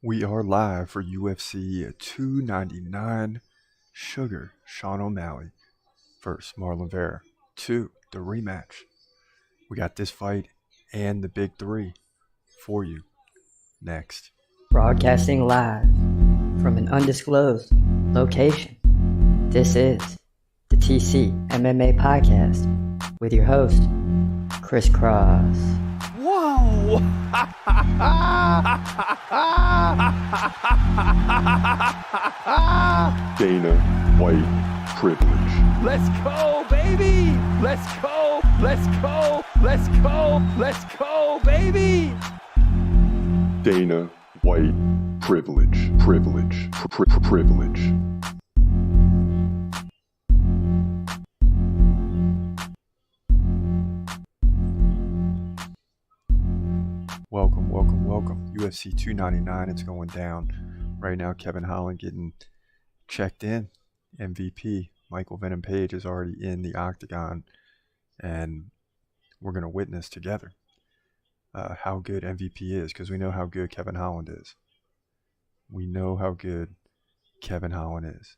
We are live for UFC 299. Sugar, Sean O'Malley versus Marlon Vera. 2, the rematch. We got this fight and the big three for you next. Broadcasting live from an undisclosed location. This is the TCMMA podcast with your host, Chris Cross. Whoa! Dana White privilege. Let's go, baby! Let's go! Let's go! Let's go! Let's go, baby! Dana White privilege. Privilege. Privilege. Welcome. UFC 299, it's going down right now. Kevin Holland getting checked in. MVP, Michael Venom Page, is already in the octagon, and we're going to witness together how good MVP is, because we know how good Kevin Holland is. We know how good Kevin Holland is.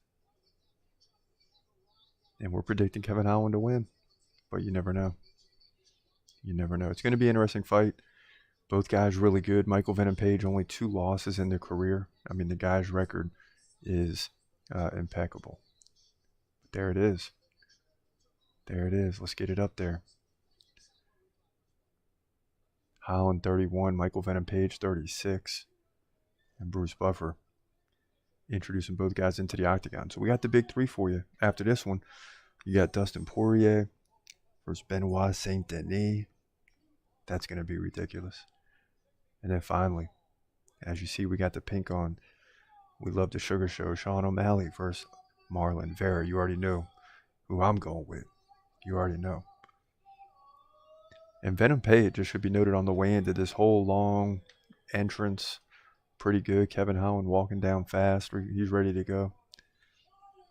And we're predicting Kevin Holland to win, but you never know. You never know. It's going to be an interesting fight. Both guys really good. Michael Venom Page, only 2 losses in their career. I mean, the guy's record is impeccable. There it is. There it is. Let's get it up there. Holland 31, Michael Venom Page 36, and Bruce Buffer introducing both guys into the octagon. So we got the big three for you. After this one, you got Dustin Poirier versus Benoit Saint Denis. That's going to be ridiculous. And then finally, as you see, we got the pink on. We love the Sugar Show. Sean O'Malley versus Marlon Vera. You already know who I'm going with. You already know. And Venom Page, just should be noted on the way in, did this whole long entrance. Pretty good. Kevin Holland walking down fast. He's ready to go.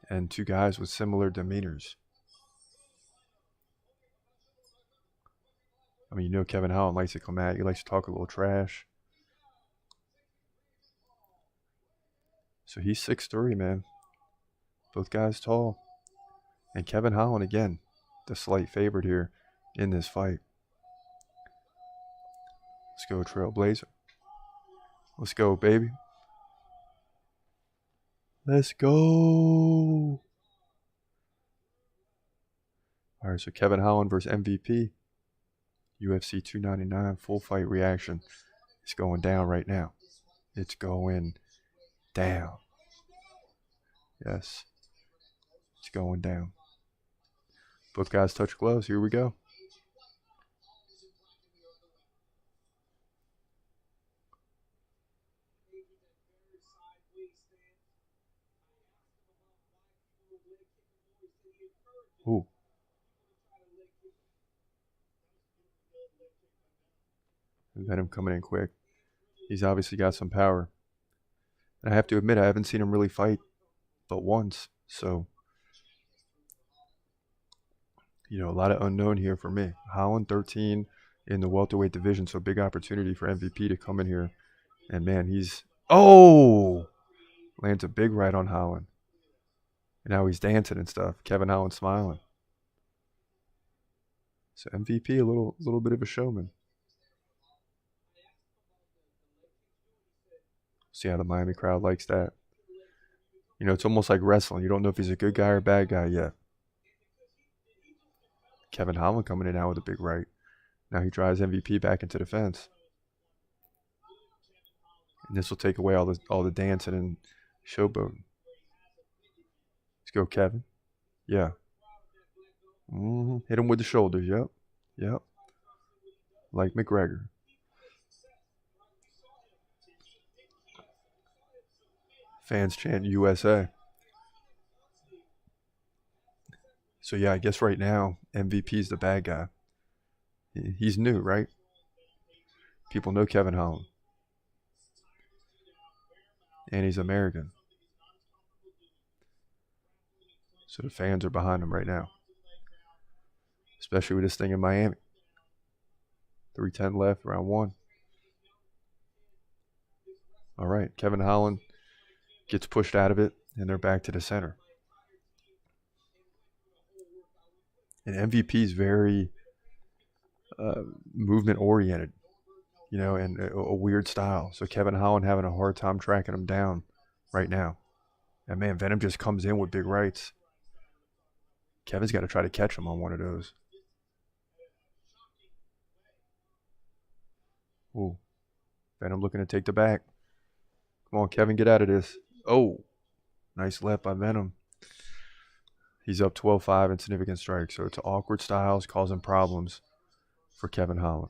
And 2 guys with similar demeanors. I mean, you know Kevin Holland likes to come at. He likes to talk a little trash. So he's 6'3", man. Both guys tall. And Kevin Holland, again, the slight favorite here in this fight. Let's go, Trailblazer. Let's go, baby. Let's go. All right, so Kevin Holland versus MVP. UFC 299 full fight reaction. It's going down right now. It's going down. Yes. It's going down. Both guys touch gloves. Here we go. Ooh. Venom coming in quick. He's obviously got some power. And I have to admit, I haven't seen him really fight but once. So, you know, a lot of unknown here for me. Holland 13 in the welterweight division, so big opportunity for MVP to come in here. And man, he's... Oh! Lands a big right on Holland. And now he's dancing and stuff. Kevin Holland smiling. So MVP, a little bit of a showman. See how the Miami crowd likes that. You know, it's almost like wrestling. You don't know if he's a good guy or a bad guy yet. Kevin Holland coming in now with a big right. Now he drives MVP back into the fence. And this will take away all the dancing and showboating. Let's go, Kevin. Yeah. Hit him with the shoulders. Yep. Like McGregor. Fans chant USA. So yeah, I guess right now MVP's the bad guy. He's new, right? People know Kevin Holland. And he's American. So the fans are behind him right now. Especially with this thing in Miami. 3:10 left, round 1. All right, Kevin Holland gets pushed out of it, and they're back to the center. And MVP is very movement oriented, and a weird style. So Kevin Holland having a hard time tracking him down right now. And man, Venom just comes in with big rights. Kevin's got to try to catch him on one of those. Ooh, Venom looking to take the back. Come on, Kevin, get out of this. Oh, nice left by Venom. He's up 12-5 in significant strikes. So it's awkward styles causing problems for Kevin Holland.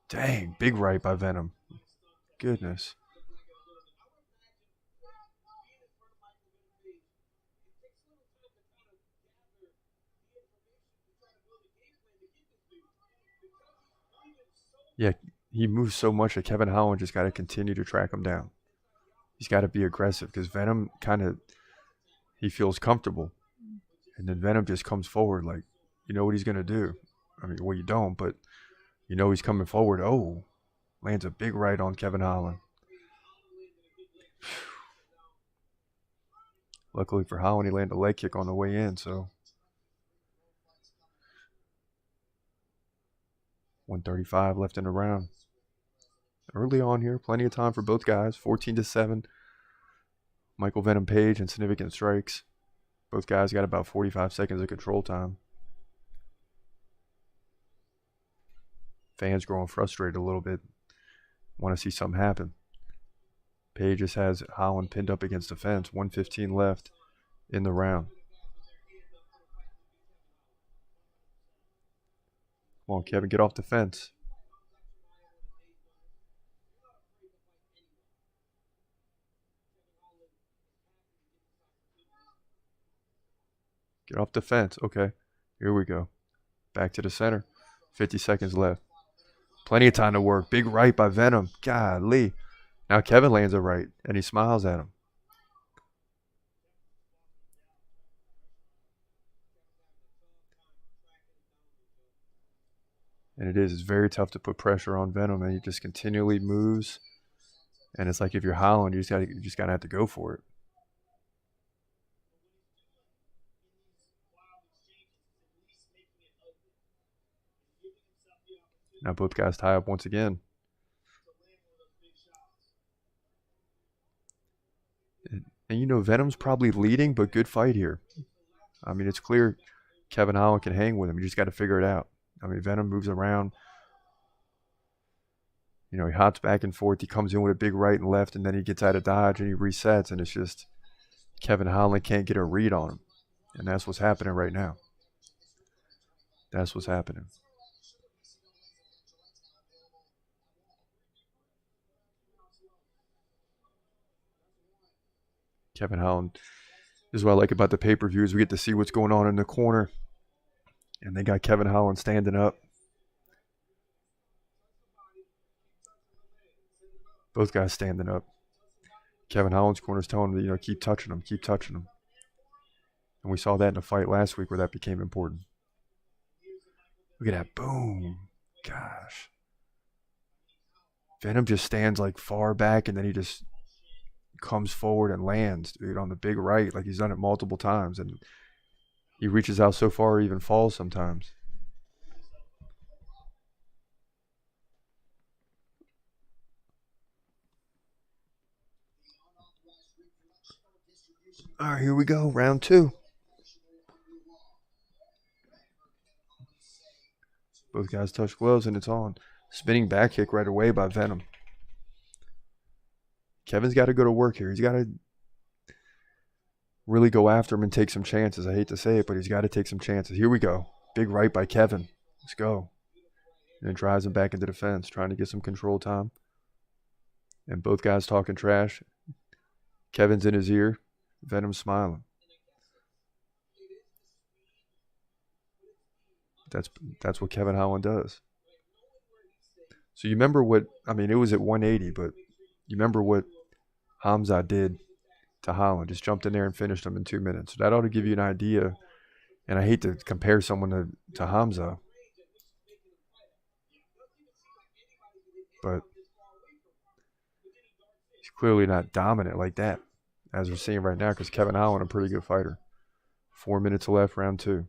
Dang, big right by Venom. Goodness. Yeah, he moves so much that Kevin Holland just got to continue to track him down. He's got to be aggressive because Venom he feels comfortable. And then Venom just comes forward like, you know what he's going to do. I mean, well, you don't, but you know he's coming forward. Oh, lands a big right on Kevin Holland. Luckily for Holland, he landed a leg kick on the way in, so 1:35 left in the round. Early on here, plenty of time for both guys. 14-7. Michael Venom Page and significant strikes. Both guys got about 45 seconds of control time. Fans growing frustrated a little bit. Want to see something happen. Page just has Holland pinned up against the fence. 1:15 left in the round. Come on, Kevin, get off the fence. Get off the fence. Okay, here we go. Back to the center. 50 seconds left. Plenty of time to work. Big right by Venom. Golly. Now Kevin lands a right, and he smiles at him. And it's very tough to put pressure on Venom, and he just continually moves. And it's like if you're Holland, you just gotta have to go for it. Now both guys tie up once again. And Venom's probably leading, but good fight here. I mean, it's clear Kevin Holland can hang with him. You just got to figure it out. I mean, Venom moves around. He hops back and forth. He comes in with a big right and left, and then he gets out of dodge and he resets. And it's just Kevin Holland can't get a read on him. And that's what's happening right now. That's what's happening. Kevin Holland. This is what I like about the pay-per-views. We get to see what's going on in the corner. And they got Kevin Holland standing up. Both guys standing up. Kevin Holland's corner's telling him, keep touching him, keep touching him. And we saw that in a fight last week where that became important. Look at that. Boom. Gosh. Venom just stands like far back, and then he just comes forward and lands, dude, on the big right, like he's done it multiple times, and he reaches out so far he even falls sometimes. All right, here we go, round 2. Both guys touch gloves, and it's on. Spinning back kick right away by Venom. Kevin's got to go to work here. He's got to really go after him and take some chances. I hate to say it, but he's got to take some chances. Here we go. Big right by Kevin. Let's go. And it drives him back into the fence, trying to get some control time. And both guys talking trash. Kevin's in his ear. Venom's smiling. That's what Kevin Holland does. So you remember it was at 180, but you remember what Hamza did to Holland. Just jumped in there and finished him in 2 minutes. So that ought to give you an idea. And I hate to compare someone to Hamza. but he's clearly not dominant like that, as we're seeing right now, because Kevin Holland, a pretty good fighter. 4 minutes left, round 2.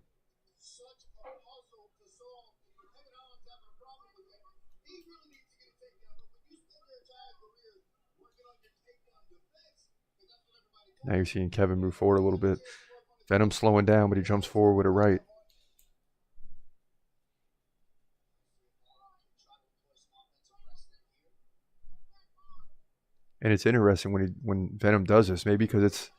Now you're seeing Kevin move forward a little bit. Venom slowing down, but he jumps forward with a right. And it's interesting when Venom does this, maybe because it's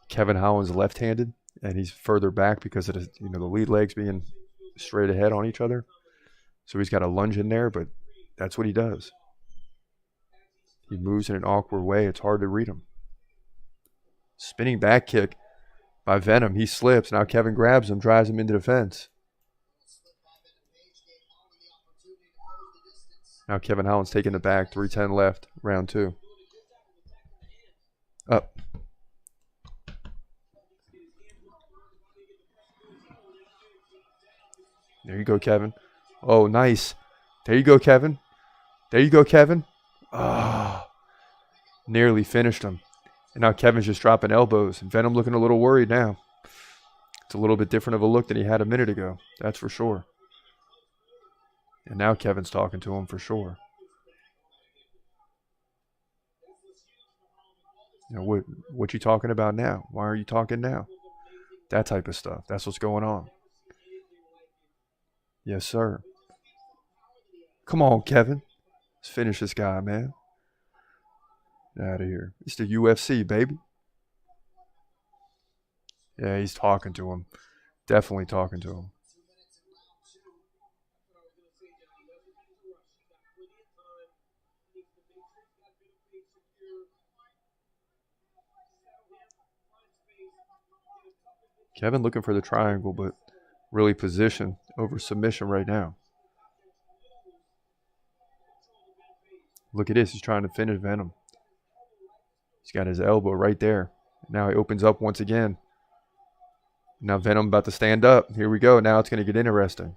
Kevin Holland's left-handed and he's further back because of the lead legs being straight ahead on each other. So he's got a lunge in there, but that's what he does. He moves in an awkward way. It's hard to read him. Spinning back kick by Venom. He slips. Now Kevin grabs him, drives him into the fence. Now Kevin Holland's taking it back. 3:10 left, round 2. Up. There you go, Kevin. Oh, nice. There you go, Kevin. There you go, Kevin. Ah, nearly finished him. And now Kevin's just dropping elbows. And Venom looking a little worried now. It's a little bit different of a look than he had a minute ago. That's for sure. And now Kevin's talking to him for sure. What you talking about now? Why are you talking now? That type of stuff. That's what's going on. Yes, sir. Come on, Kevin. Let's finish this guy, man. Get out of here. It's the UFC, baby. Yeah, he's talking to him. Definitely talking to him. Kevin looking for the triangle, but really position over submission right now. Look at this. He's trying to finish Venom. He's got his elbow right there. Now he opens up once again. Now Venom about to stand up. Here we go. Now it's going to get interesting.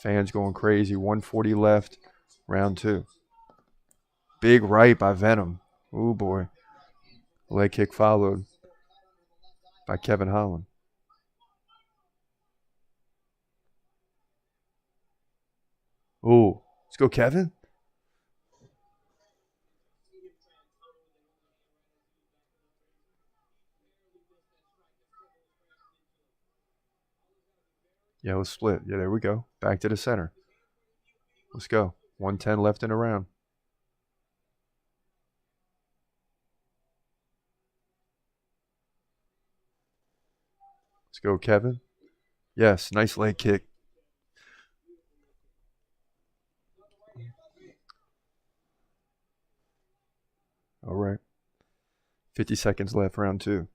Fans going crazy. 140 left. Round 2. Big right by Venom. Oh, boy. Leg kick followed by Kevin Holland. Oh, let's go, Kevin. Yeah, let's split. Yeah, there we go. Back to the center. Let's go. 110 left in the round. Let's go, Kevin. Yes, nice leg kick. All right. 50 seconds left, round 2.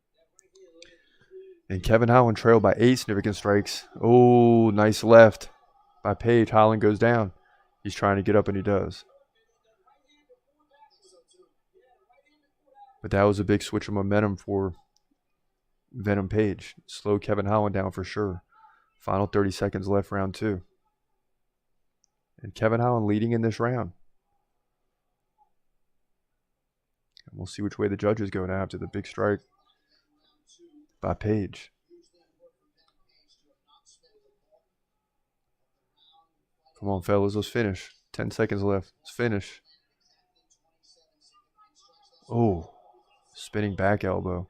And Kevin Holland trailed by 8 significant strikes. Oh, nice left by Page. Holland goes down. He's trying to get up, and he does. But that was a big switch of momentum for Venom Page. Slowed Kevin Holland down for sure. Final 30 seconds left, round 2. And Kevin Holland leading in this round. And we'll see which way the judges go now after the big strike by Page. Come on, fellas, let's finish. 10 seconds left. Let's finish. Oh, spinning back elbow.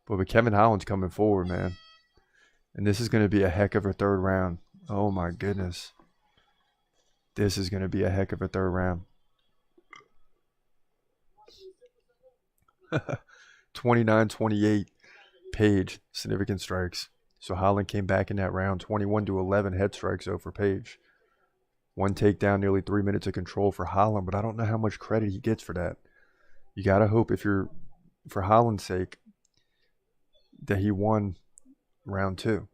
But Kevin Holland's coming forward, man. And this is going to be a heck of a third round. Oh, my goodness. This is going to be a heck of a third round. 29-28, Page, significant strikes. So Holland came back in that round. 21-11 head strikes though for Page. One takedown, nearly 3 minutes of control for Holland, but I don't know how much credit he gets for that. You got to hope, if you're, for Holland's sake, that he won round 2.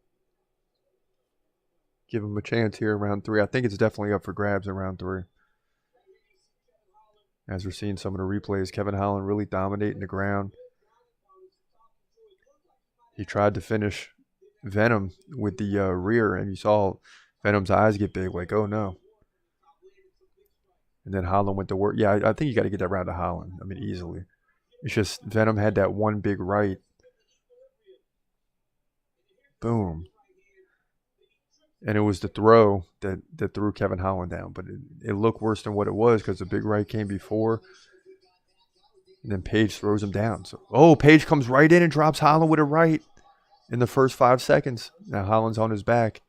Give him a chance here in round 3. I think it's definitely up for grabs in round 3. As we're seeing some of the replays, Kevin Holland really dominating the ground. He tried to finish Venom with the rear, and you saw Venom's eyes get big, like, oh no. And then Holland went to work. Yeah, I think you got to get that round to Holland. I mean, easily. It's just Venom had that one big right. Boom. And it was the throw that threw Kevin Holland down. But it looked worse than what it was because the big right came before. And then Page throws him down. So, Page comes right in and drops Holland with a right in the first 5 seconds. Now Holland's on his back.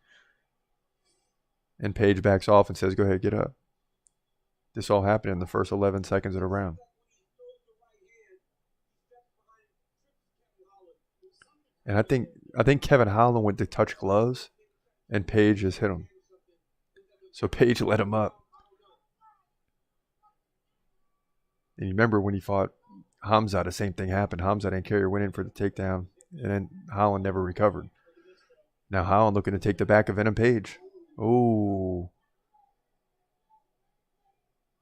And Page backs off and says, go ahead, get up. This all happened in the first 11 seconds of the round. And I think Kevin Holland went to touch gloves, and Page just hit him. So Page let him up. And you remember when he fought Hamza, the same thing happened. Hamza didn't care, went in for the takedown, and then Holland never recovered. Now Holland looking to take the back of Venom Page. Oh.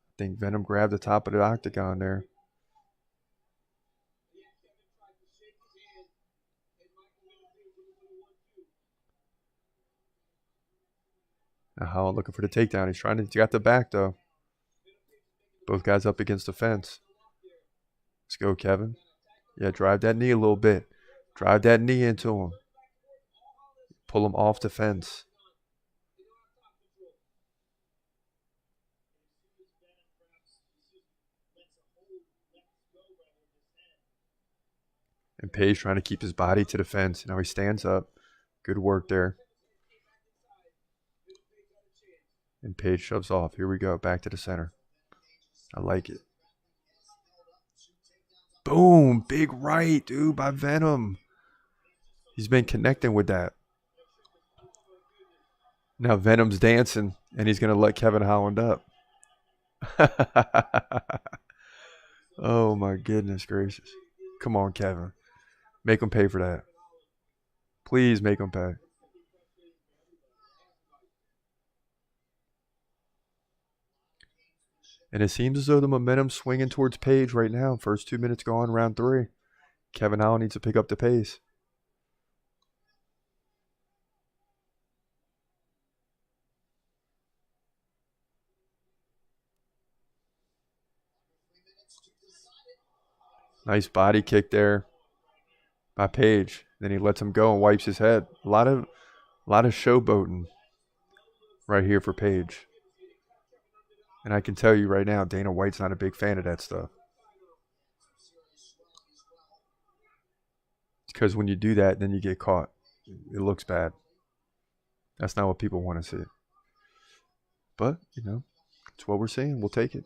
I think Venom grabbed the top of the octagon there. Now Holland looking for the takedown. He got the back though. Both guys up against the fence. Let's go, Kevin. Yeah, drive that knee a little bit. Drive that knee into him. Pull him off the fence. And Page trying to keep his body to the fence. Now he stands up. Good work there. And Page shoves off. Here we go. Back to the center. I like it. Boom. Big right, dude, by Venom. He's been connecting with that. Now Venom's dancing, and he's going to let Kevin Holland up. Oh, my goodness gracious. Come on, Kevin. Make him pay for that. Please make him pay. And it seems as though the momentum's swinging towards Page right now. First 2 minutes gone, round 3. Kevin Holland needs to pick up the pace. Nice body kick there by Page. Then he lets him go and wipes his head. A lot of showboating right here for Page. And I can tell you right now, Dana White's not a big fan of that stuff. Because when you do that, then you get caught. It looks bad. That's not what people want to see. But, it's what we're seeing. We'll take it.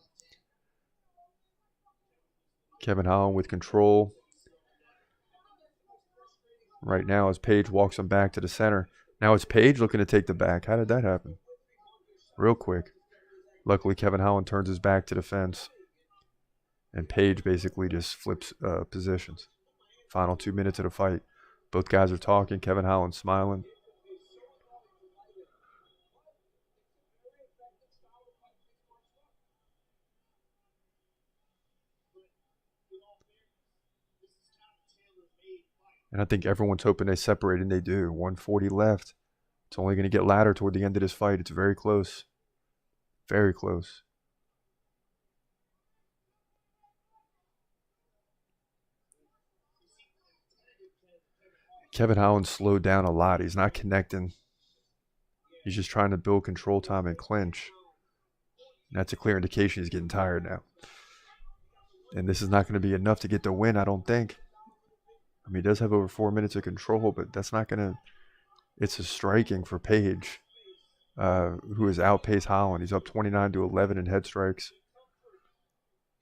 Kevin Holland with control. Right now as Page walks him back to the center. Now it's Page looking to take the back. How did that happen? Real quick. Luckily, Kevin Holland turns his back to the fence. And Page basically just flips positions. Final 2 minutes of the fight. Both guys are talking. Kevin Holland smiling. And I think everyone's hoping they separate, and they do. 140 left. It's only going to get ladder toward the end of this fight. It's very close. Very close. Kevin Holland slowed down a lot. He's not connecting. He's just trying to build control time and clinch. And that's a clear indication he's getting tired now. And this is not going to be enough to get the win, I don't think. I mean, he does have over 4 minutes of control, but that's not going to... It's a striking for Page, who has outpaced Holland. He's up 29-11 in head strikes.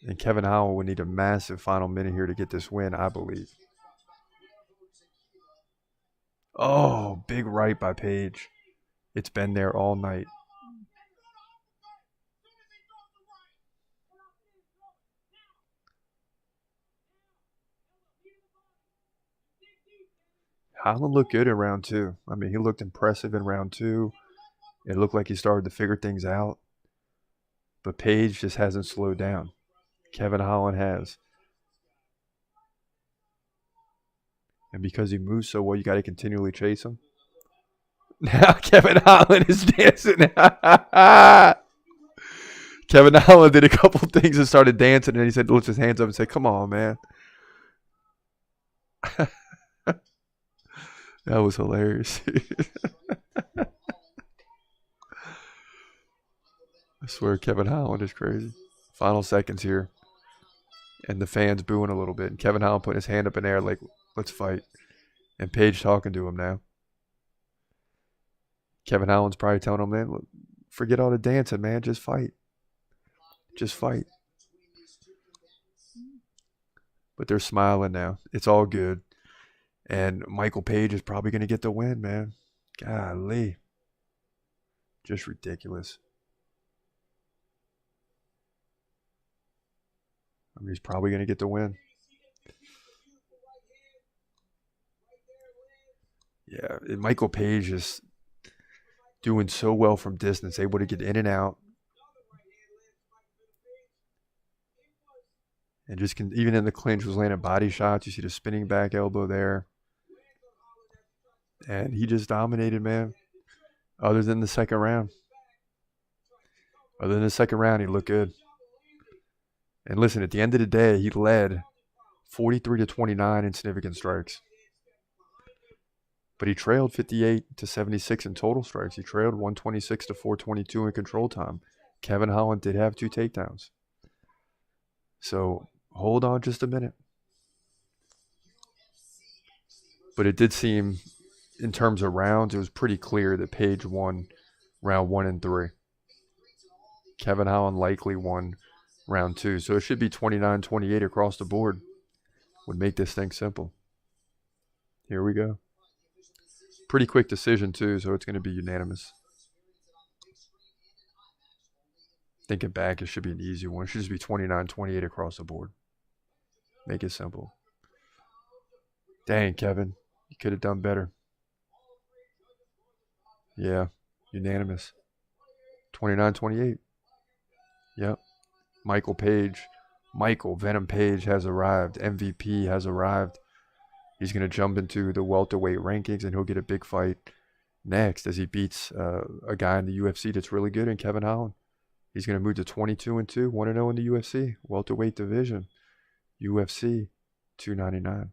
And Kevin Holland would need a massive final minute here to get this win, I believe. Oh, big right by Page. It's been there all night. Holland looked good in round 2. I mean, he looked impressive in round 2. It looked like he started to figure things out. But Page just hasn't slowed down. Kevin Holland has. And because he moves so well, you got to continually chase him. Now Kevin Holland is dancing. Kevin Holland did a couple things and started dancing, and he said, lifts his hands up and said, "Come on, man." That was hilarious. I swear Kevin Holland is crazy. Final seconds here. And the fans booing a little bit. And Kevin Holland putting his hand up in the air like, let's fight. And Paige talking to him now. Kevin Holland's probably telling him, man, look, forget all the dancing, man. Just fight. Just fight. But they're smiling now. It's all good. And Michael Page is probably going to get the win, man. Golly. Just ridiculous. I mean, he's probably going to get the win. Yeah, and Michael Page is doing so well from distance, able to get in and out. And just even in the clinch was landing body shots. You see the spinning back elbow there. And he just dominated, man. Other than the second round. Other than the second round, he looked good. And listen, at the end of the day, he led 43-29 in significant strikes. But he trailed 58-76 in total strikes. He trailed 126-422 in control time. Kevin Holland did have 2 takedowns. So hold on just a minute. But it did seem, in terms of rounds, it was pretty clear that Page won round 1 and 3. Kevin Holland likely won round 2. So it should be 29-28 across the board. Would make this thing simple. Here we go. Pretty quick decision, too, so it's going to be unanimous. Thinking back, it should be an easy one. It should just be 29-28 across the board. Make it simple. Dang, Kevin. You could have done better. Yeah, unanimous. 29-28. Yep. Michael Venom Page has arrived. MVP has arrived. He's going to jump into the welterweight rankings, and he'll get a big fight next as he beats a guy in the UFC that's really good in Kevin Holland. He's going to move to 22-2, 1-0 in the UFC, welterweight division, UFC 299.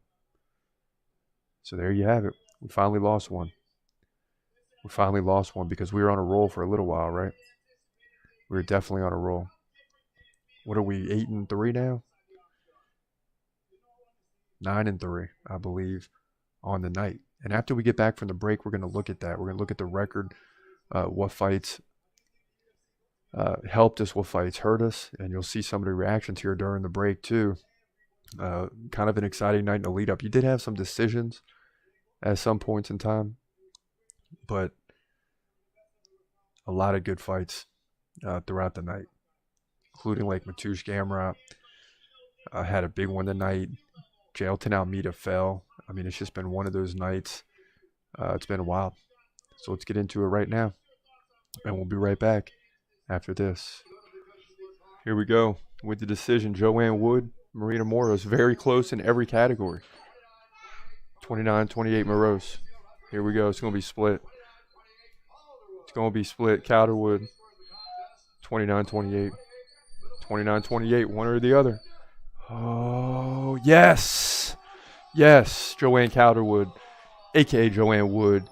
So there you have it. We finally lost one. We finally lost one because we were on a roll for a little while, right? We were definitely on a roll. What are we, 8-3 now? 9-3, I believe, on the night. And after we get back from the break, we're going to look at that. We're going to look at the record, what fights helped us, what fights hurt us, and you'll see some of the reactions here during the break too. Kind of an exciting night in the lead up. You did have some decisions at some points in time, but a lot of good fights throughout the night, including like Mateusz Gamrot had a big one tonight. Jailton Almeida fell. I mean, it's just been one of those nights. It's been wild. So let's get into it right now, and we'll be right back after this. Here we go with the decision. Joanne Wood, Marina Moros, very close in every category. 29-28 Moros. Here we go. It's going to be split. It's going to be split. Calderwood, 29-28. 29-28, one or the other. Oh, yes. Yes, Joanne Calderwood, a.k.a. Joanne Wood,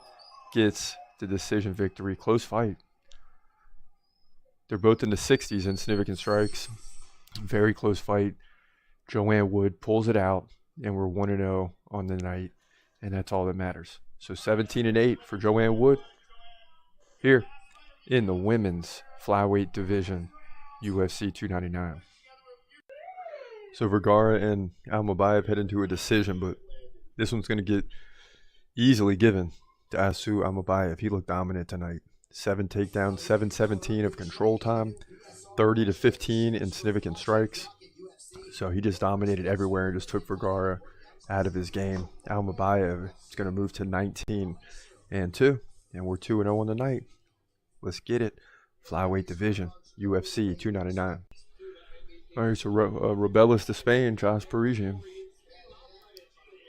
gets the decision victory. Close fight. They're both in the 60s in significant strikes. Very close fight. Joanne Wood pulls it out, and we're 1-0 on the night, and that's all that matters. So 17-8 for Joanne Wood here in the women's flyweight division, UFC 299. So Vergara and Almabayev head into a decision, but this one's going to get easily given to Asu Almabayev. He looked dominant tonight. 7 takedowns, 7-17 of control time, 30-15 in significant strikes. So he just dominated everywhere and just took Vergara out of his game. Almabayev is going to move to 19-2, and we're 2-0 on the night. Let's get it. Flyweight division, UFC 299. All right, so Rebellis to Spain, Josh Parisian.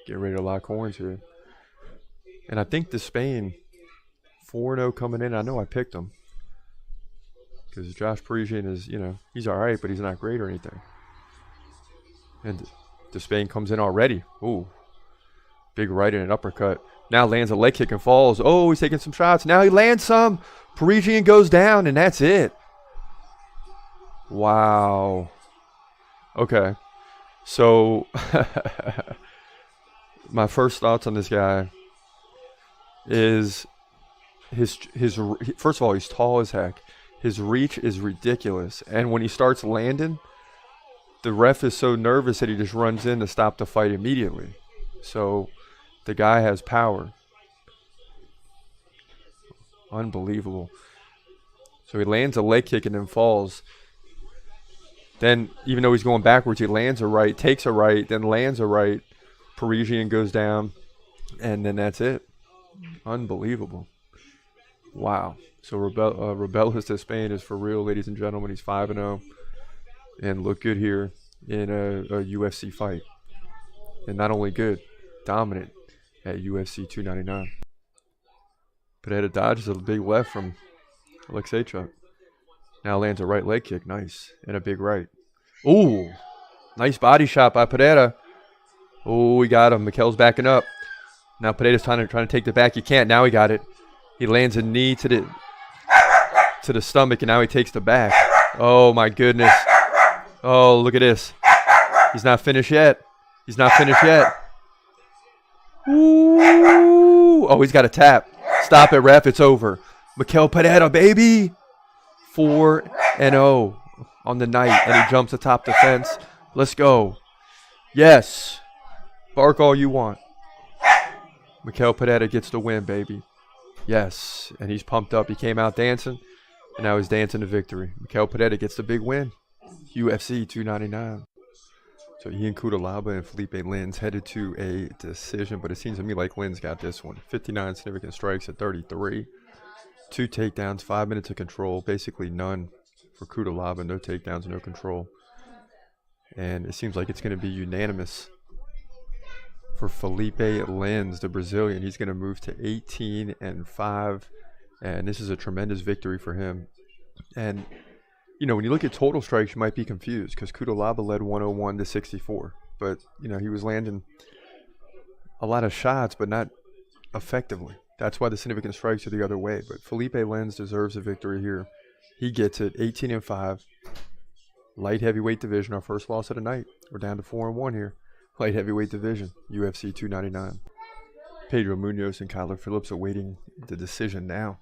Get ready to lock horns here. And I think the Spain 4-0 coming in. I know I picked him because Josh Parisian is, he's all right, but he's not great or anything. And Despain comes in already. Ooh, big right and an uppercut. Now lands a leg kick and falls. Oh, he's taking some shots. Now he lands some. Parisian goes down, and that's it. Wow. Okay. So, my first thoughts on this guy is his first of all, he's tall as heck. His reach is ridiculous. And when he starts landing, the ref is so nervous that he just runs in to stop the fight immediately. So the guy has power. Unbelievable. So he lands a leg kick and then falls. Then, even though he's going backwards, he lands a right, takes a right, then lands a right. Parisian goes down, and then that's it. Unbelievable. Wow. So Rebellis Despain is for real, ladies and gentlemen. He's 5-0 and looked good here in a UFC fight. And not only good, dominant at UFC 299. Pineda dodges a big left from Alexeychuk. Now lands a right leg kick. Nice. And a big right. Ooh. Nice body shot by Pineda. Oh, we got him. Mikel's backing up. Now Pineda's trying to take the back. He can't. Now he got it. He lands a knee to the stomach, and now he takes the back. Oh, my goodness. Oh, look at this. He's not finished yet. He's not finished yet. Ooh. Oh, he's got a tap. Stop it, ref. It's over. Mikel Pineda, baby. 4-0 on the night, and he jumps atop the fence. Let's go. Yes. Bark all you want. Mikel Pineda gets the win, baby. Yes. And he's pumped up. He came out dancing, and now he's dancing to victory. Mikel Pineda gets the big win. UFC 299. So Ian Cutelaba and Felipe Lins headed to a decision, but it seems to me like Lins got this one. 59 significant strikes at 33. 2 takedowns, 5 minutes of control, basically none for Cutelaba, no takedowns, no control. And it seems like it's going to be unanimous for Felipe Lins, the Brazilian. He's going to move to 18-5, and this is a tremendous victory for him. And, when you look at total strikes, you might be confused because Cutelaba led 101-64. But, he was landing a lot of shots, but not effectively. That's why the significant strikes are the other way. But Felipe Lins deserves a victory here. He gets it, 18-5. Light heavyweight division, our first loss of the night. We're down to 4-1 here. Light heavyweight division, UFC 299. Pedro Munoz and Kyler Phillips awaiting the decision now.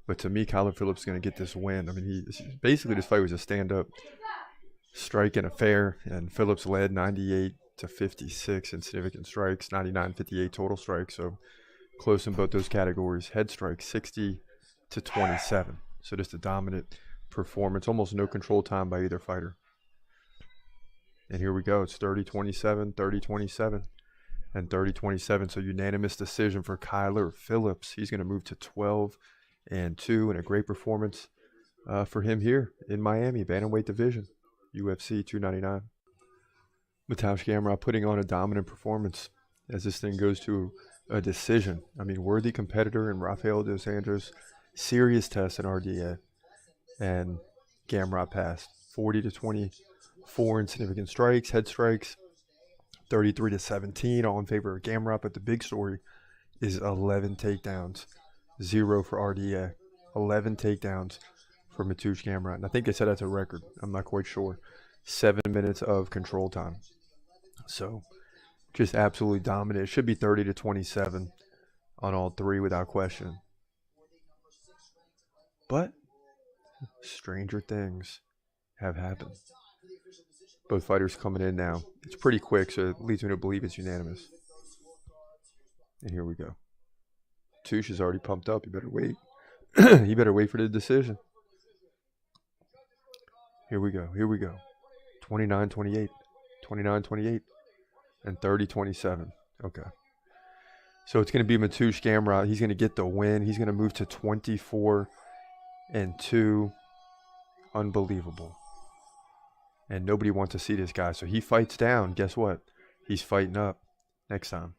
But to me, Kyler Phillips is going to get this win. I mean, basically this fight was a stand-up strike and affair, and Phillips led 98-56 in significant strikes, 99-58 total strikes. So close in both those categories. Head strike 60-27. So just a dominant performance. Almost no control time by either fighter. And here we go. It's 30-27, 30-27, and 30-27. So unanimous decision for Kyler Phillips. He's going to move to 12-2, and a great performance for him here in Miami, bantamweight division, UFC 299. Mateusz Gamrot putting on a dominant performance as this thing goes to a decision. I mean, worthy competitor in Rafael dos Anjos, serious test in RDA, and Gamrot passed 40-24 in significant strikes, head strikes, 33-17, all in favor of Gamrot. But the big story is 11 takedowns, 0 for RDA, 11 takedowns for Mateusz Gamrot. And I think they said that's a record. I'm not quite sure. 7 minutes of control time. So just absolutely dominant. It should be 30-27 on all three without question. But stranger things have happened. Both fighters coming in now. It's pretty quick, so it leads me to believe it's unanimous. And here we go. Tush is already pumped up. You better wait. You better wait for the decision. Here we go. Here we go. 29-28. 29-28. And 30-27. Okay. So it's going to be Mateusz Gamrot. He's going to get the win. He's going to move to 24-2. Unbelievable. And nobody wants to see this guy. So he fights down. Guess what? He's fighting up next time.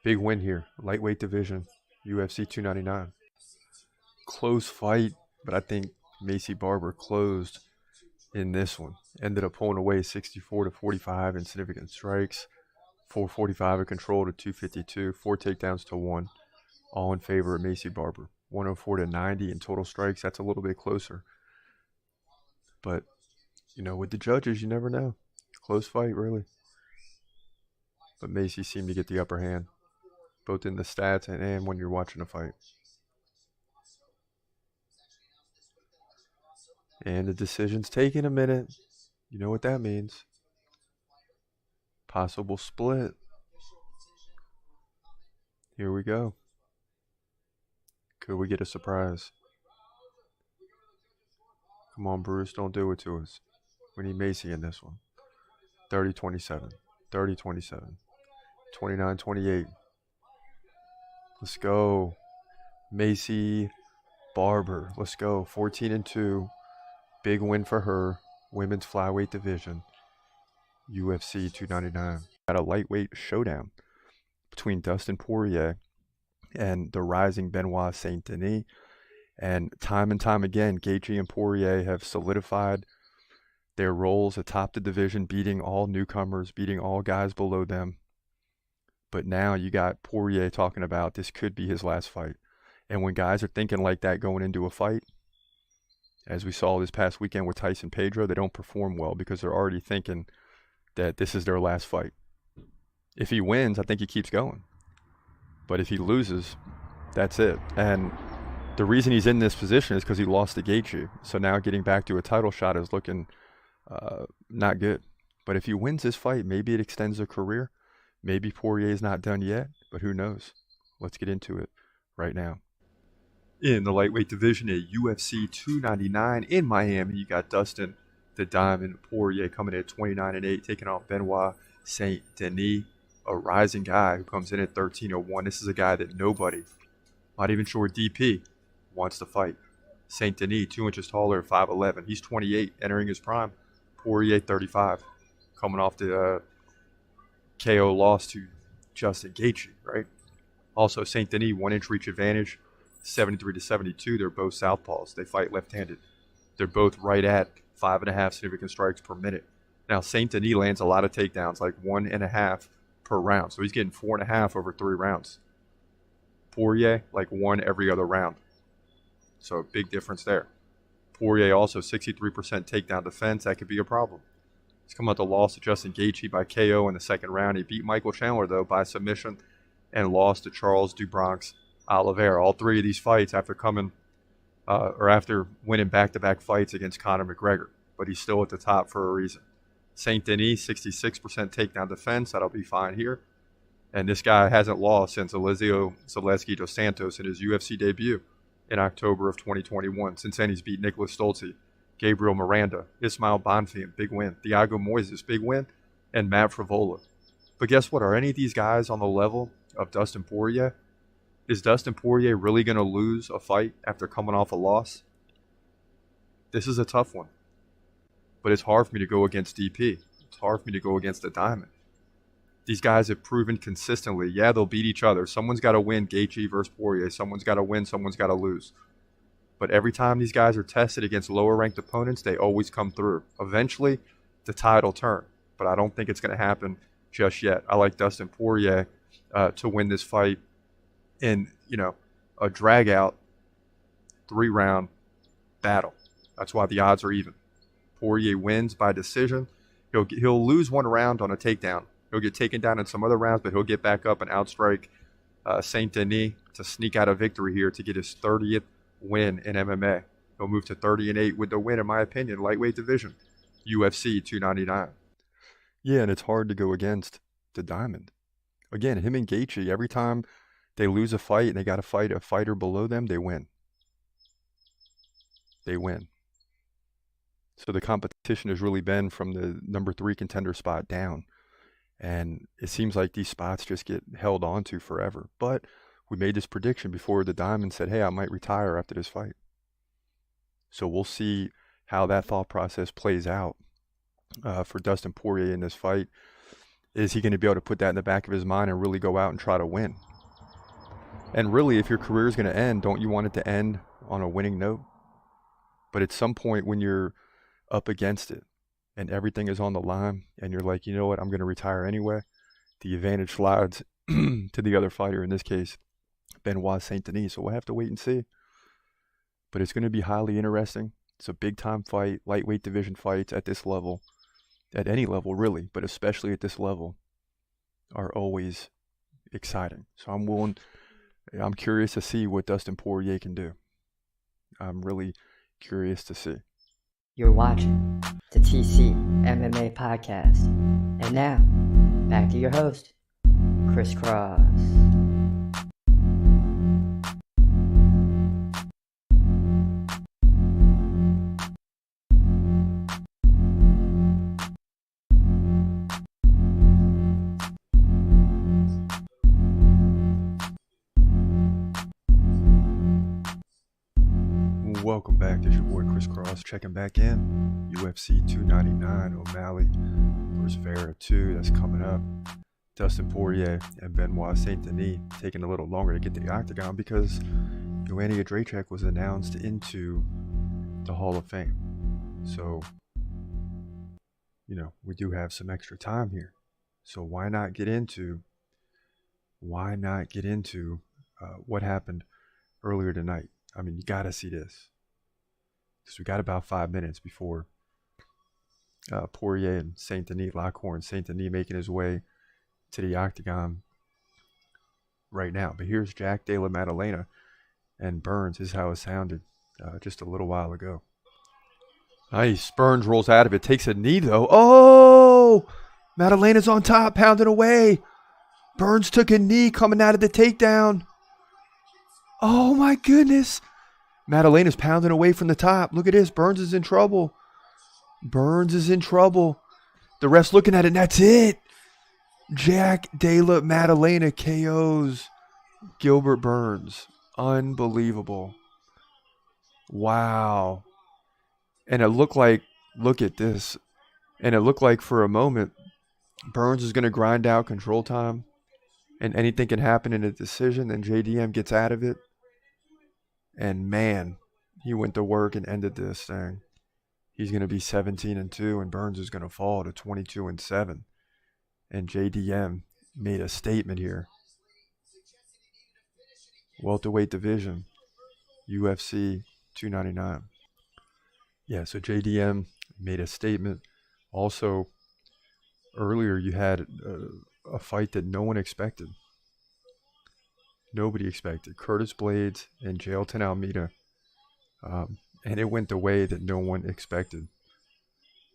Big win here. Lightweight division. UFC 299. close fight, but I think Macy Barber closed in this one. Ended up pulling away 64-45 in significant strikes, 445 of control to 252, 4 takedowns to 1, all in favor of Macy Barber. 104-90 in total strikes. That's a little bit closer. But, with the judges, you never know. Close fight, really. But Macy seemed to get the upper hand, both in the stats and when you're watching a fight. And the decision's taking a minute. You know what that means. Possible split. Here we go. Could we get a surprise? Come on, Bruce, don't do it to us. We need Macy in this one. 30-27. 30-27. 29-28. Let's go. Macy Barber. Let's go. 14-2. Big win for her. Women's flyweight division. UFC 299. Got a lightweight showdown between Dustin Poirier and the rising Benoit Saint Denis. And time again, Gaethje and Poirier have solidified their roles atop the division, beating all newcomers, beating all guys below them. But now you got Poirier talking about this could be his last fight. And when guys are thinking like that going into a fight, as we saw this past weekend with Tyson Pedro, they don't perform well because they're already thinking that this is their last fight. If he wins, I think he keeps going. But if he loses, that's it. And the reason he's in this position is because he lost to Gaethje. So now getting back to a title shot is looking not good. But if he wins this fight, maybe it extends their career. Maybe Poirier's not done yet, but who knows? Let's get into it right now. In the lightweight division at UFC 299 in Miami, you got Dustin the Diamond Poirier coming in at 29-8, taking on Benoit Saint Denis, a rising guy who comes in at 13-1. This is a guy that nobody, not even sure DP, wants to fight. Saint Denis, 2 inches taller at 5'11". He's 28, entering his prime. Poirier, 35, coming off the KO loss to Justin Gaethje, right? Also, Saint Denis, 1-inch reach advantage, 73-72. They're both southpaws. They fight left-handed. They're both right at 5.5 significant strikes per minute. Now, Saint Denis lands a lot of takedowns, like 1.5 per round. So he's getting 4.5 over 3 rounds. Poirier, like 1 every other round. So a big difference there. Poirier also 63% takedown defense. That could be a problem. He's come out the loss to Justin Gaethje by KO in the second round. He beat Michael Chandler, though, by submission and lost to Charles do Bronx Oliveira. All 3 of these fights after after winning back-to-back fights against Conor McGregor. But he's still at the top for a reason. Saint Denis, 66% takedown defense. That'll be fine here. And this guy hasn't lost since Elizeu Zaleski dos Santos in his UFC debut in October of 2021. Since then, he's beat Nicholas Stolze, Gabriel Miranda, Ismail Bonfim, big win, Thiago Moises, big win, and Matt Frivola. But guess what? Are any of these guys on the level of Dustin Poirier? Is Dustin Poirier really going to lose a fight after coming off a loss? This is a tough one. But it's hard for me to go against DP. It's hard for me to go against the Diamond. These guys have proven consistently, yeah, they'll beat each other. Someone's got to win Gaethje versus Poirier. Someone's got to win. Someone's got to lose. But every time these guys are tested against lower-ranked opponents, they always come through. Eventually, the tide will turn. But I don't think it's going to happen just yet. I like Dustin Poirier to win this fight in, a drag-out 3-round battle. That's why the odds are even. Poirier wins by decision. He'll lose 1 round on a takedown. He'll get taken down in some other rounds, but he'll get back up and outstrike Saint Denis to sneak out a victory here to get his 30th win in MMA. He'll move to 30-8 with the win, in my opinion, lightweight division, UFC 299. Yeah, and it's hard to go against the Diamond. Again, him and Gaethje, every time they lose a fight and they got to fight a fighter below them, they win. They win. So the competition has really been from the number 3 contender spot down. And it seems like these spots just get held on to forever. But we made this prediction before the Diamond said, hey, I might retire after this fight. So we'll see how that thought process plays out for Dustin Poirier in this fight. Is he going to be able to put that in the back of his mind and really go out and try to win? And really, if your career is going to end, don't you want it to end on a winning note. But at some point when you're up against it and everything is on the line and you're like, you know what, I'm going to retire anyway, the advantage slides to the other fighter, in this case, Benoit Saint Denis. So we'll have to wait and see. But it's going to be highly interesting. It's a big time fight, lightweight division fights at this level, at any level really, but especially at this level, are always exciting. So I'm curious to see what Dustin Poirier can do. I'm really curious to see. You're watching the TCMMA podcast. And now, back to your host, Chris Cross. Welcome back. This is your boy Chris Cross checking back in. UFC 299, O'Malley versus Vera 2. That's coming up. Dustin Poirier and Benoit Saint Denis taking a little longer to get to the octagon because Joanna Jędrzejczyk was announced into the Hall of Fame. So, we do have some extra time here. So why not get into what happened earlier tonight? I mean, you got to see this. Because we got about 5 minutes before Poirier and Saint Denis lock horns. Saint Denis making his way to the octagon right now. But here's Jack Della Maddalena and Burns. This is how it sounded just a little while ago. Nice. Burns rolls out of it. Takes a knee, though. Oh! Maddalena's on top, pounding away. Burns took a knee coming out of the takedown. Oh, my goodness. Maddalena's pounding away from the top. Look at this. Burns is in trouble. Burns is in trouble. The ref's looking at it, and that's it. Jack Della Maddalena KOs Gilbert Burns. Unbelievable. Wow. And it looked like, look at this. And it looked like for a moment, Burns is going to grind out control time. And anything can happen in a decision. And JDM gets out of it. And man, he went to work and ended this thing. He's going to be 17-2, and Burns is going to fall to 22-7. And JDM made a statement here. Welterweight division, UFC 299. Yeah, so JDM made a statement. Also, earlier you had a fight that no one expected. Nobody expected. Curtis Blades and Jailton Almeida. And it went the way that no one expected.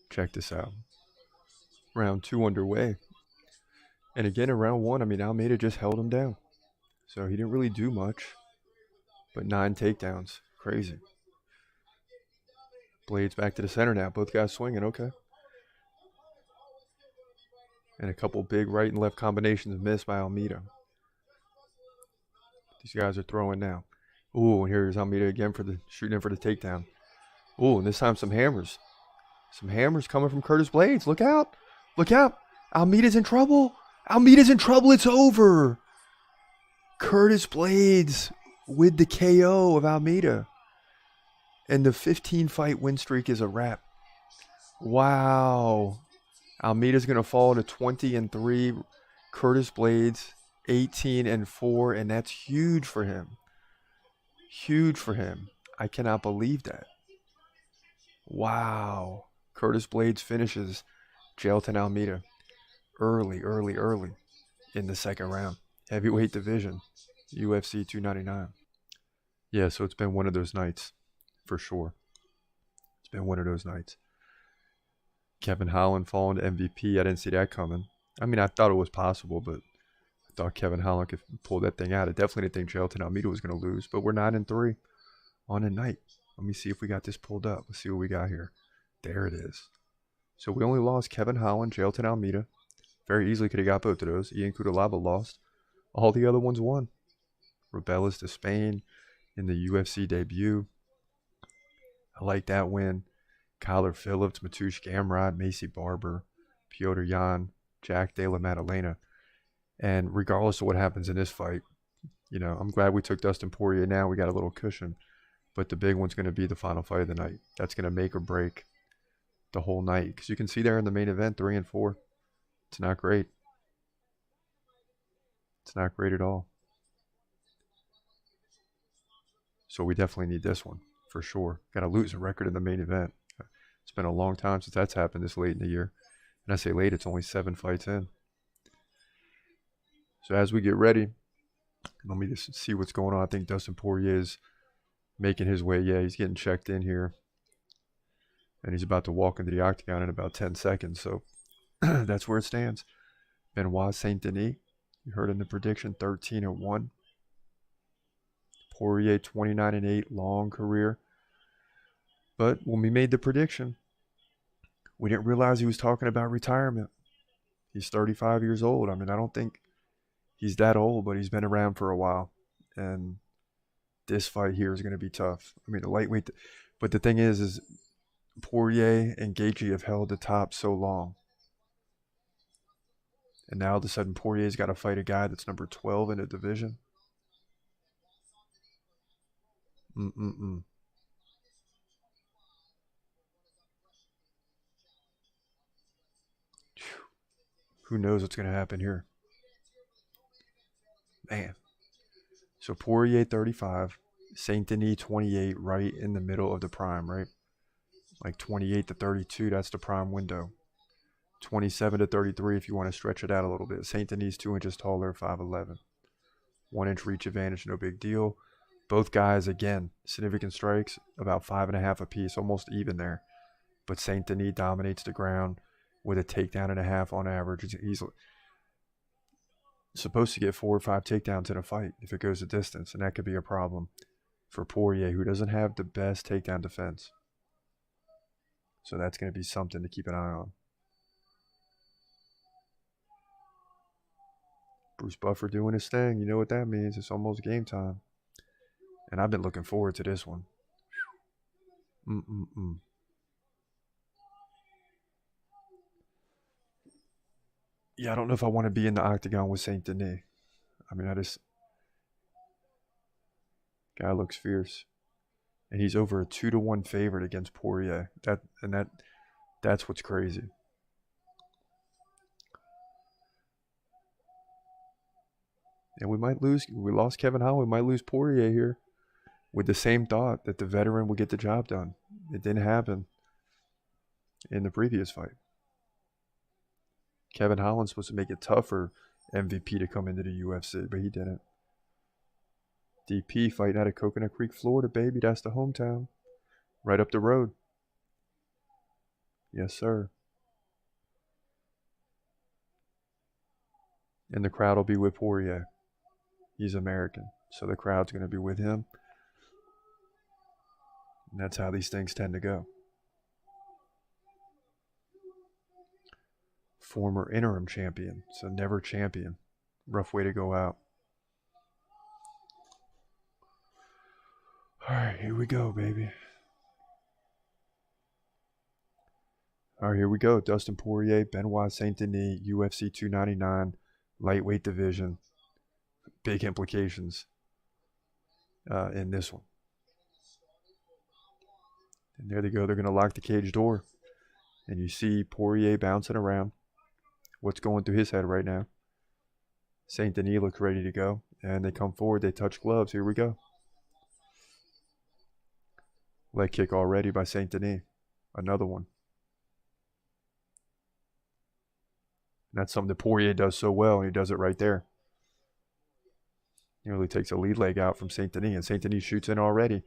Check this out. Round 2 underway. And again, in round 1, Almeida just held him down. So he didn't really do much. But 9 takedowns. Crazy. Blades back to the center now. Both guys swinging. Okay. And a couple big right and left combinations missed by Almeida. These guys are throwing now. Ooh, and here's Almeida again shooting in for the takedown. Ooh, and this time some hammers. Some hammers coming from Curtis Blades. Look out. Look out. Almeida's in trouble. Almeida's in trouble. It's over. Curtis Blades with the KO of Almeida. And the 15-fight win streak is a wrap. Wow. Almeida's going to fall to 20-3. Curtis Blades 18-4, and that's huge for him. Huge for him. I cannot believe that. Wow. Curtis Blades finishes Jailton Almeida early in the second round. Heavyweight division, UFC 299. Yeah, so it's been one of those nights, for sure. It's been one of those nights. Kevin Holland falling to MVP. I didn't see that coming. I thought it was possible, but I thought Kevin Holland could pull that thing out. I definitely didn't think Jailton Almeida was going to lose, but we're 9-3 on a night. Let me see if we got this pulled up. Let's see what we got here. There it is. So we only lost Kevin Holland, Jailton Almeida. Very easily could have got both of those. Ian Cutelaba lost. All the other ones won. Rebellas to Spain in the UFC debut. I like that win. Kyler Phillips, Mateusz Gamrot, Macy Barber, Piotr Jan, Jack Della Maddalena. And regardless of what happens in this fight, I'm glad we took Dustin Poirier now. We got a little cushion. But the big one's going to be the final fight of the night. That's going to make or break the whole night. Because you can see there in the main event, 3 and 4. It's not great. It's not great at all. So we definitely need this one, for sure. Got to lose a record in the main event. It's been a long time since that's happened this late in the year. And I say late, it's only 7 fights in. So as we get ready, let me just see what's going on. I think Dustin Poirier is making his way. Yeah, he's getting checked in here. And he's about to walk into the octagon in about 10 seconds. So that's where it stands. Benoit Saint Denis, you heard in the prediction, 13-1. Poirier, 29-8, long career. But when we made the prediction, we didn't realize he was talking about retirement. He's 35 years old. I mean, I don't think he's that old, but he's been around for a while. And this fight here is going to be tough. I mean, the lightweight. But the thing is Poirier and Gaethje have held the top so long. And now all of a sudden Poirier's got to fight a guy that's number 12 in the division. Who knows what's going to happen here? Man. So Poirier 35, Saint Denis 28, right in the middle of the prime, right? Like 28 to 32, that's the prime window. 27 to 33 if you want to stretch it out a little bit. Saint Denis 2 inches taller, 5'11". 1 inch reach advantage, no big deal. Both guys, again, significant strikes, about 5.5 apiece, almost even there. But Saint Denis dominates the ground with a takedown and a half on average. He's supposed to get 4 or 5 takedowns in a fight if it goes a distance, and that could be a problem for Poirier, who doesn't have the best takedown defense. So that's going to be something to keep an eye on. Bruce Buffer doing his thing. You know what that means. It's almost game time. And I've been looking forward to this one. Yeah, I don't know if I want to be in the octagon with Saint Denis. I mean, guy looks fierce. And he's over a 2-1 favorite against Poirier. That's what's crazy. And we might lose. We lost Kevin Holland. We might lose Poirier here with the same thought that the veteran would get the job done. It didn't happen in the previous fight. Kevin Holland's supposed to make it tough for MVP to come into the UFC, but he didn't. DP fighting out of Coconut Creek, Florida, baby. That's the hometown. Right up the road. Yes, sir. And the crowd will be with Poirier. He's American, so the crowd's going to be with him. And that's how these things tend to go. Former interim champion, so never champion. Rough way to go out. All right, here we go, baby. All right, here we go. Dustin Poirier, Benoit Saint Denis, UFC 299, lightweight division. Big implications in this one. And there they go. They're going to lock the cage door. And you see Poirier bouncing around. What's going through his head right now? Saint Denis looks ready to go. And they come forward. They touch gloves. Here we go. Leg kick already by Saint Denis. Another one. And that's something that Poirier does so well, and he does it right there. He really takes a lead leg out from Saint Denis, and Saint Denis shoots in already.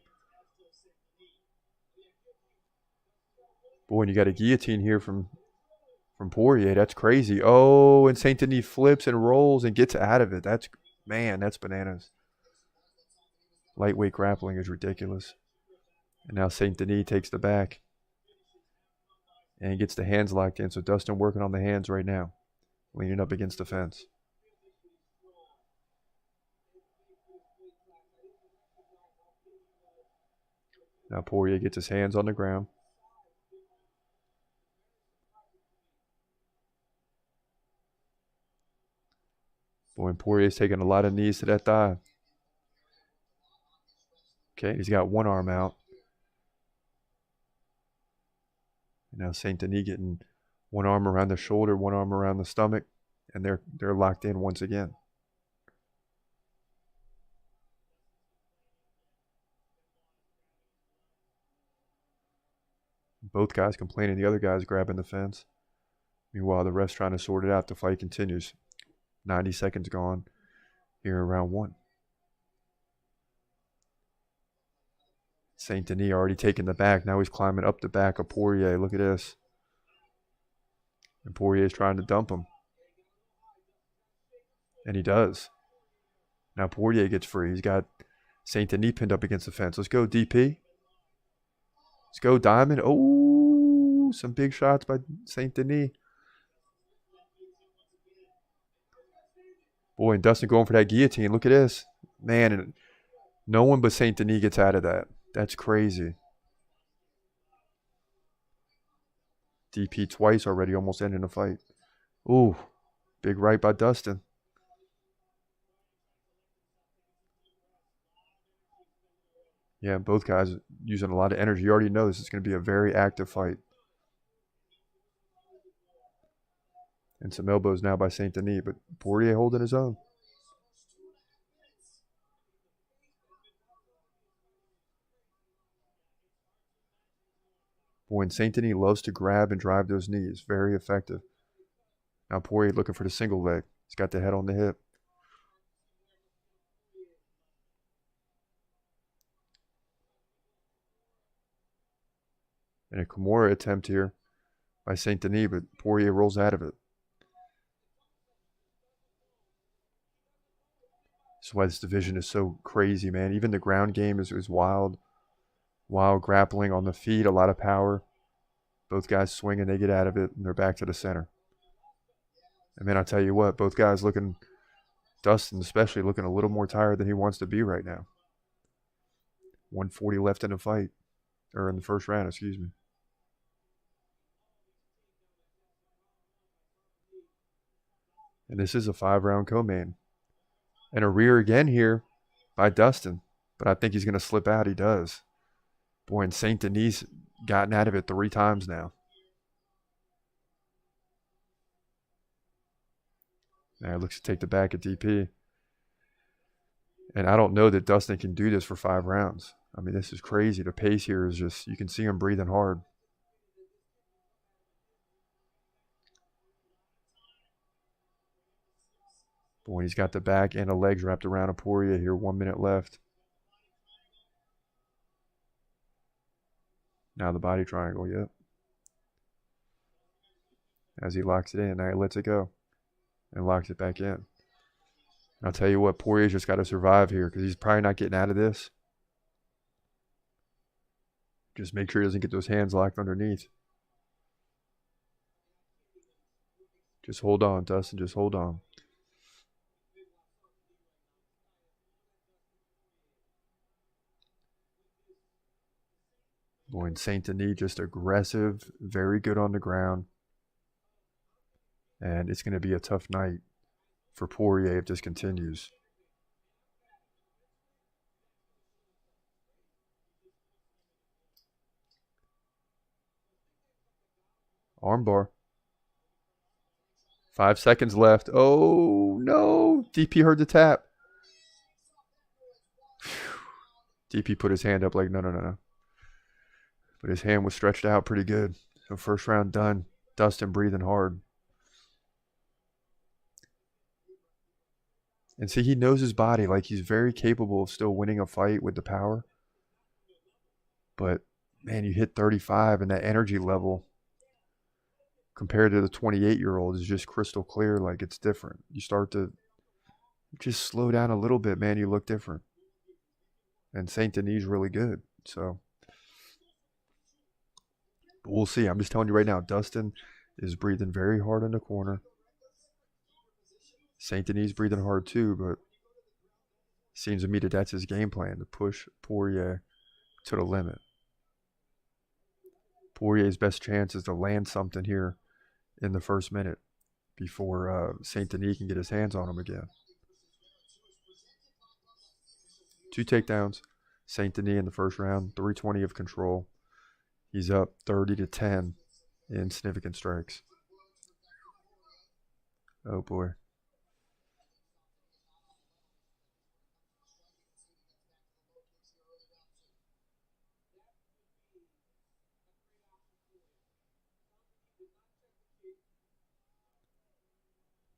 Boy, when you got a guillotine here from Poirier, that's crazy. Oh, and Saint Denis flips and rolls and gets out of it. That's bananas. Lightweight grappling is ridiculous. And now Saint Denis takes the back and gets the hands locked in. So Dustin working on the hands right now, leaning up against the fence. Now Poirier gets his hands on the ground. Boy, and Poirier's taking a lot of knees to that thigh. Okay, he's got one arm out. And now Saint Denis getting one arm around the shoulder, one arm around the stomach, and they're locked in once again. Both guys complaining, the other guy's grabbing the fence. Meanwhile, the ref's trying to sort it out. The fight continues. 90 seconds gone here in round one. Saint Denis already taking the back. Now he's climbing up the back of Poirier. Look at this. And Poirier's trying to dump him. And he does. Now Poirier gets free. He's got Saint Denis pinned up against the fence. Let's go, DP. Let's go, Diamond. Oh, some big shots by Saint Denis. Boy, and Dustin going for that guillotine. Look at this. Man, and no one but Saint Denis gets out of that. That's crazy. DP twice already, almost ending the fight. Ooh, big right by Dustin. Yeah, both guys using a lot of energy. You already know this is going to be a very active fight. And some elbows now by Saint Denis, but Poirier holding his own. Boy, and Saint Denis loves to grab and drive those knees. Very effective. Now Poirier looking for the single leg. He's got the head on the hip. And a Kimura attempt here by Saint Denis, but Poirier rolls out of it. That's why this division is so crazy, man. Even the ground game is wild. Wild grappling on the feet, a lot of power. Both guys swinging, they get out of it, and they're back to the center. And man, I'll tell you what, both guys looking, Dustin especially, looking a little more tired than he wants to be right now. 140 left in the fight, or in the first round, excuse me. And this is a 5-round co-main. And a rear again here by Dustin. But I think he's going to slip out. He does. Boy, and Saint Denis gotten out of it 3 times now. Now he looks to take the back at DP. And I don't know that Dustin can do this for 5 rounds. I mean, this is crazy. The pace here is just, you can see him breathing hard. Boy, he's got the back and the legs wrapped around a Poirier here. 1 minute left. Now the body triangle, yep. As he locks it in, now he lets it go. And locks it back in. And I'll tell you what, Poirier's just got to survive here because he's probably not getting out of this. Just make sure he doesn't get those hands locked underneath. Just hold on, Dustin, just hold on. Boy, and Saint Denis just aggressive, very good on the ground. And it's going to be a tough night for Poirier if this continues. Armbar. 5 seconds left. Oh, no. DP heard the tap. Whew. DP put his hand up like, no. But his hand was stretched out pretty good. So first round done. Dustin breathing hard. And see, he knows his body. Like, he's very capable of still winning a fight with the power. But, man, you hit 35 and that energy level compared to the 28-year-old is just crystal clear. Like, it's different. You start to just slow down a little bit, man. You look different. And Saint Denis is really good. So, but we'll see. I'm just telling you right now, Dustin is breathing very hard in the corner. Saint Denis breathing hard too, but it seems to me that that's his game plan, to push Poirier to the limit. Poirier's best chance is to land something here in the first minute before Saint Denis can get his hands on him again. 2 takedowns. Saint Denis in the first round, 320 of control. He's up 30-10 in significant strikes. Oh boy.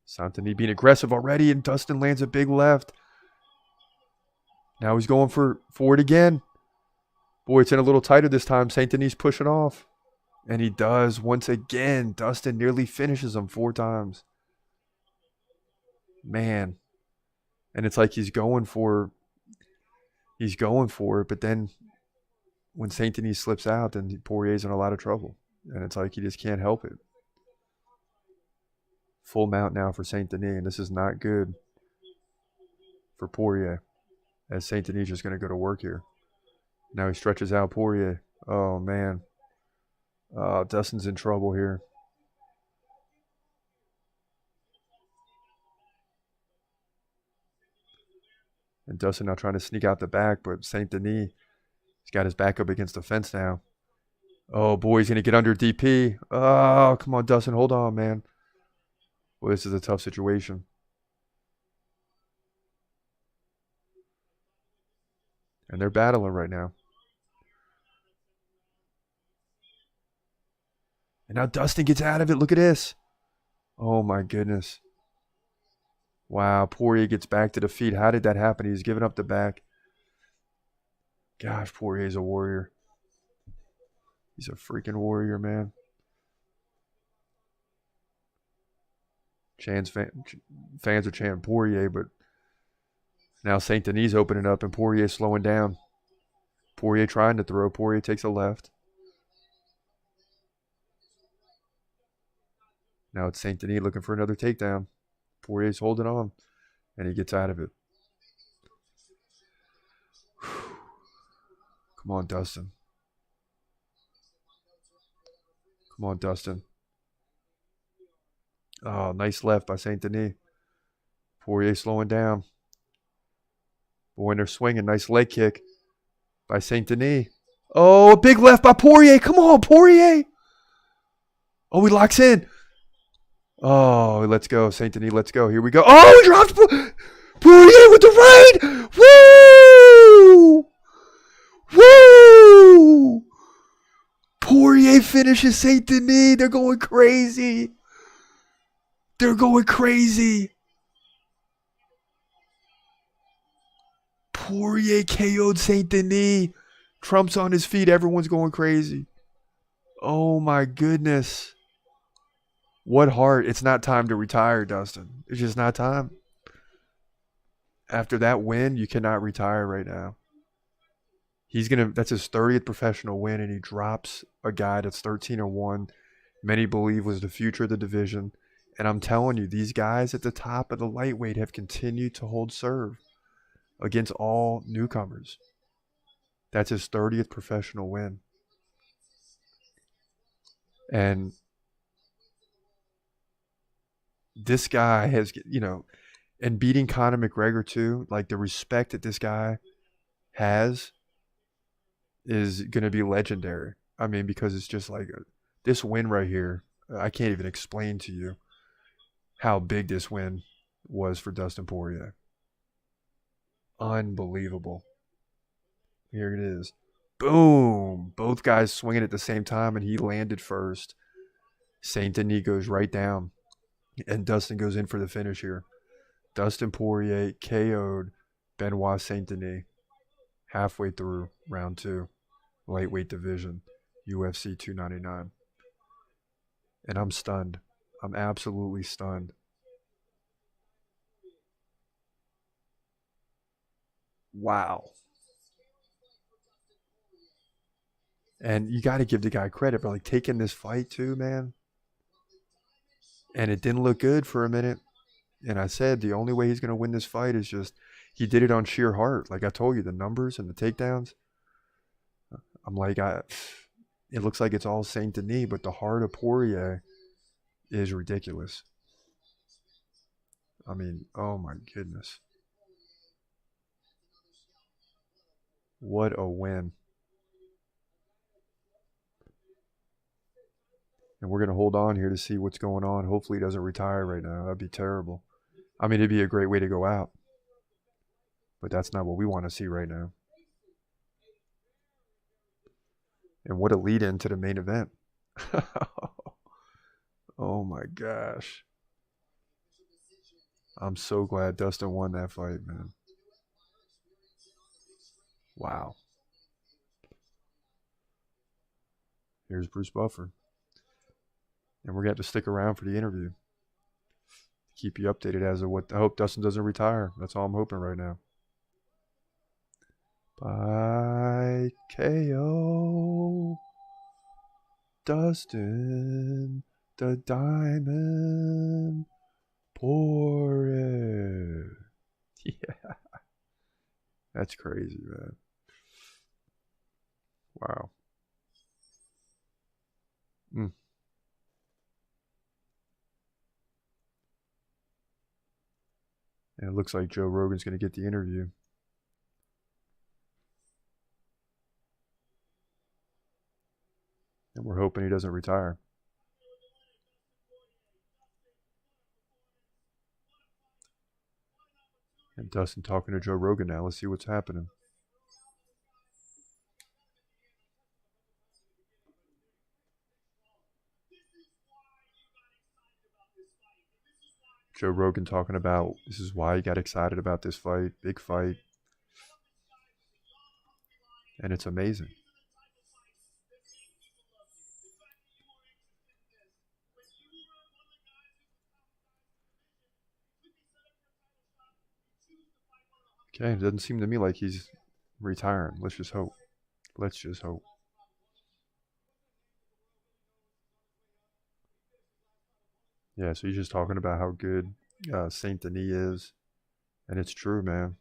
Saint Denis being aggressive already, and Dustin lands a big left. Now he's going for it again. Boy, it's in a little tighter this time. Saint Denis pushing off. And he does once again. Dustin nearly finishes him 4 times. Man. And it's like he's going for it, but then when Saint Denis slips out, then Poirier's in a lot of trouble. And it's like he just can't help it. Full mount now for Saint Denis, and this is not good for Poirier, as Saint Denis is going to go to work here. Now he stretches out Poirier. Oh, man. Dustin's in trouble here. And Dustin now trying to sneak out the back, but Saint Denis, he's got his back up against the fence now. Oh, boy, he's going to get under DP. Oh, come on, Dustin. Hold on, man. Well, this is a tough situation. And they're battling right now. And now Dustin gets out of it. Look at this. Oh, my goodness. Wow, Poirier gets back to the feet. How did that happen? He's giving up the back. Gosh, Poirier's a warrior. He's a freaking warrior, man. Fans are chanting Poirier, but now Saint Denis opening up and Poirier slowing down. Poirier trying to throw. Poirier takes a left. Now it's Saint Denis looking for another takedown. Poirier's holding on, and he gets out of it. Come on, Dustin. Come on, Dustin. Oh, nice left by Saint Denis. Poirier slowing down. Boy, and they're swinging. Nice leg kick by Saint Denis. Oh, a big left by Poirier. Come on, Poirier. Oh, he locks in. Oh, let's go. Saint Denis, let's go. Here we go. Oh, he drops Poirier with the right. Woo! Woo! Poirier finishes Saint Denis. They're going crazy. They're going crazy. Poirier KO'd Saint Denis. Trump's on his feet. Everyone's going crazy. Oh, my goodness. What heart. It's not time to retire, Dustin. It's just not time. After that win, you cannot retire right now. That's his 30th professional win, and he drops a guy that's 13-1. Many believe was the future of the division. And I'm telling you, these guys at the top of the lightweight have continued to hold serve against all newcomers. That's his 30th professional win. And this guy has, and beating Conor McGregor too, like the respect that this guy has is going to be legendary. I mean, because it's just like this win right here, I can't even explain to you how big this win was for Dustin Poirier. Unbelievable. Here it is. Boom. Both guys swinging at the same time, and he landed first. Saint Denis goes right down, and Dustin goes in for the finish here. Dustin Poirier KO'd Benoit Saint Denis halfway through round 2, lightweight division, UFC 299. And I'm stunned. I'm absolutely stunned. Wow. And you got to give the guy credit for like taking this fight too, man. And it didn't look good for a minute. And I said the only way he's going to win this fight is just he did it on sheer heart. Like I told you, the numbers and the takedowns. I'm like, it looks like it's all Saint Denis, but the heart of Poirier is ridiculous. I mean, oh my goodness. What a win. And we're going to hold on here to see what's going on. Hopefully he doesn't retire right now. That'd be terrible. I mean, it'd be a great way to go out. But that's not what we want to see right now. And what a lead in to the main event. Oh my gosh. I'm so glad Dustin won that fight, man. Wow. Here's Bruce Buffer. And we're going to have to stick around for the interview. Keep you updated as of what. I hope Dustin doesn't retire. That's all I'm hoping right now. By KO. Dustin the Diamond Poirier. Yeah. That's crazy, man. Wow. And it looks like Joe Rogan's going to get the interview. And we're hoping he doesn't retire. And Dustin talking to Joe Rogan now. Let's see what's happening. Joe Rogan talking about this is why he got excited about this fight. Big fight. And it's amazing. Okay, it doesn't seem to me like he's retiring. Let's just hope. Let's just hope. Yeah, so he's just talking about how good Saint Denis is. And it's true, man.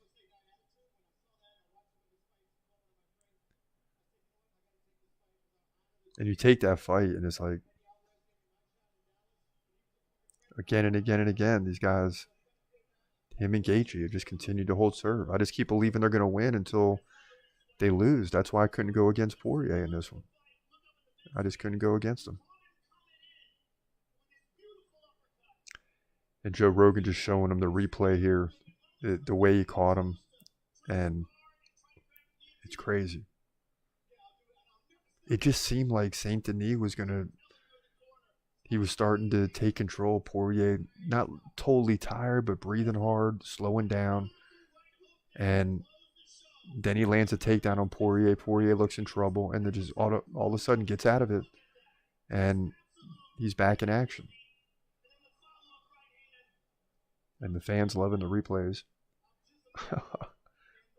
And you take that fight and it's like, again and again and again, these guys, him and Gaethje, have just continued to hold serve. I just keep believing they're going to win until they lose. That's why I couldn't go against Poirier in this one. I just couldn't go against him. And Joe Rogan just showing him the replay here, the way he caught him. And it's crazy. It just seemed like Saint Denis was going to, he was starting to take control. Poirier, not totally tired, but breathing hard, slowing down. And then he lands a takedown on Poirier. Poirier looks in trouble, and then just all of a sudden gets out of it. And he's back in action. And the fans loving the replays.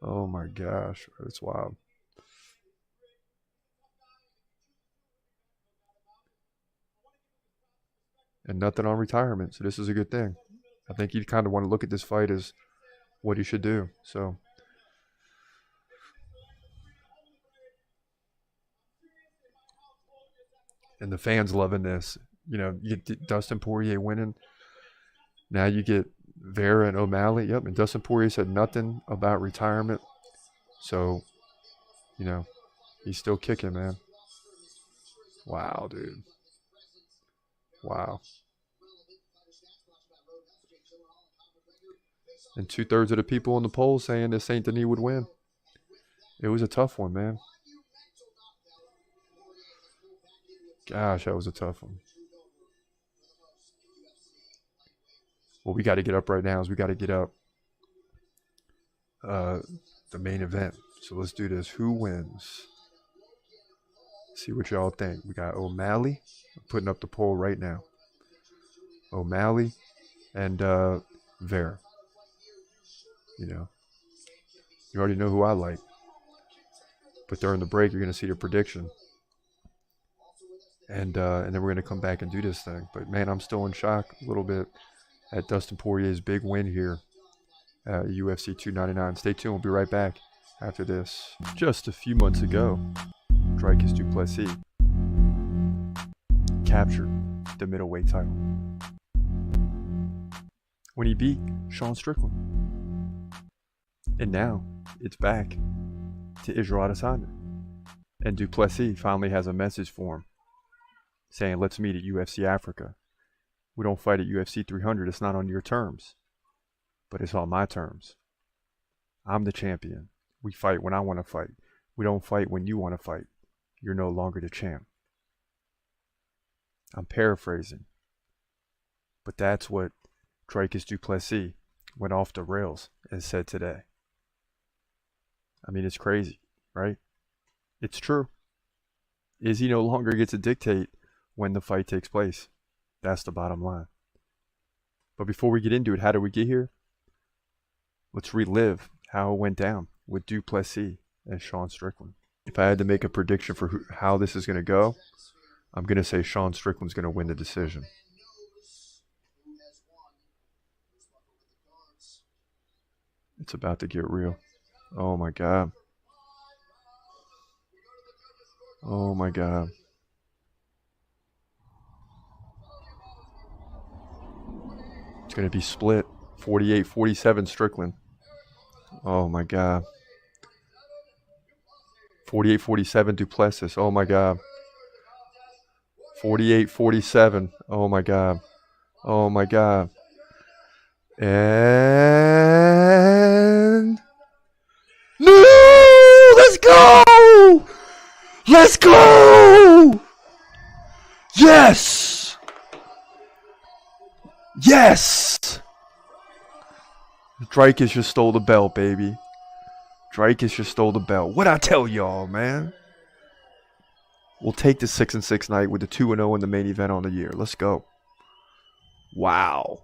Oh my gosh, it's wild. And nothing on retirement, so this is a good thing. I think you kind of want to look at this fight as what he should do. So, and the fans loving this. You know, you get Dustin Poirier winning. Now you get Vera and O'Malley. Yep, and Dustin Poirier said nothing about retirement. So, you know, he's still kicking, man. Wow, dude. Wow. And 2/3 of the people in the poll saying that Saint Denis would win. It was a tough one, man. Gosh, that was a tough one. What we got to get up right now is we got to get up the main event. So let's do this. Who wins? See what y'all think. We got O'Malley. I'm putting up the poll right now. O'Malley and Vera. You know, you already know who I like. But during the break, you're going to see the prediction. And then we're going to come back and do this thing. But, man, I'm still in shock a little bit at Dustin Poirier's big win here at UFC 299. Stay tuned. We'll be right back after this. Just a few months ago, Dricus du Plessis captured the middleweight title when he beat Sean Strickland. And now it's back. to Israel Adesanya. And Duplessis finally has a message for him saying, let's meet at UFC Africa. We don't fight at UFC 300. It's not on your terms, but it's on my terms. I'm the champion. We fight when I want to fight. We don't fight when you want to fight. You're no longer the champ. I'm paraphrasing, but that's what Dricus Duplessis went off the rails and said today. I mean, it's crazy, right? It's true. Izzy no longer gets to dictate when the fight takes place. That's the bottom line. But before we get into it, how did we get here? Let's relive how it went down with Duplessis and Sean Strickland. If I had to make a prediction for how this is going to go, I'm going to say Sean Strickland's going to win the decision. It's about to get real. Oh my God. Oh my God. It's going to be split. 48-47 Strickland. Oh my God. 48-47 Duplessis. Oh my God. 48-47. Oh my God. Oh my God. And no! Let's go! Let's go! Yes! Yes! Dricus just stole the belt, baby. Dricus just stole the belt. What'd I tell y'all, man? We'll take the 6-6 night with the 2-0 in the main event on the year. Let's go. Wow.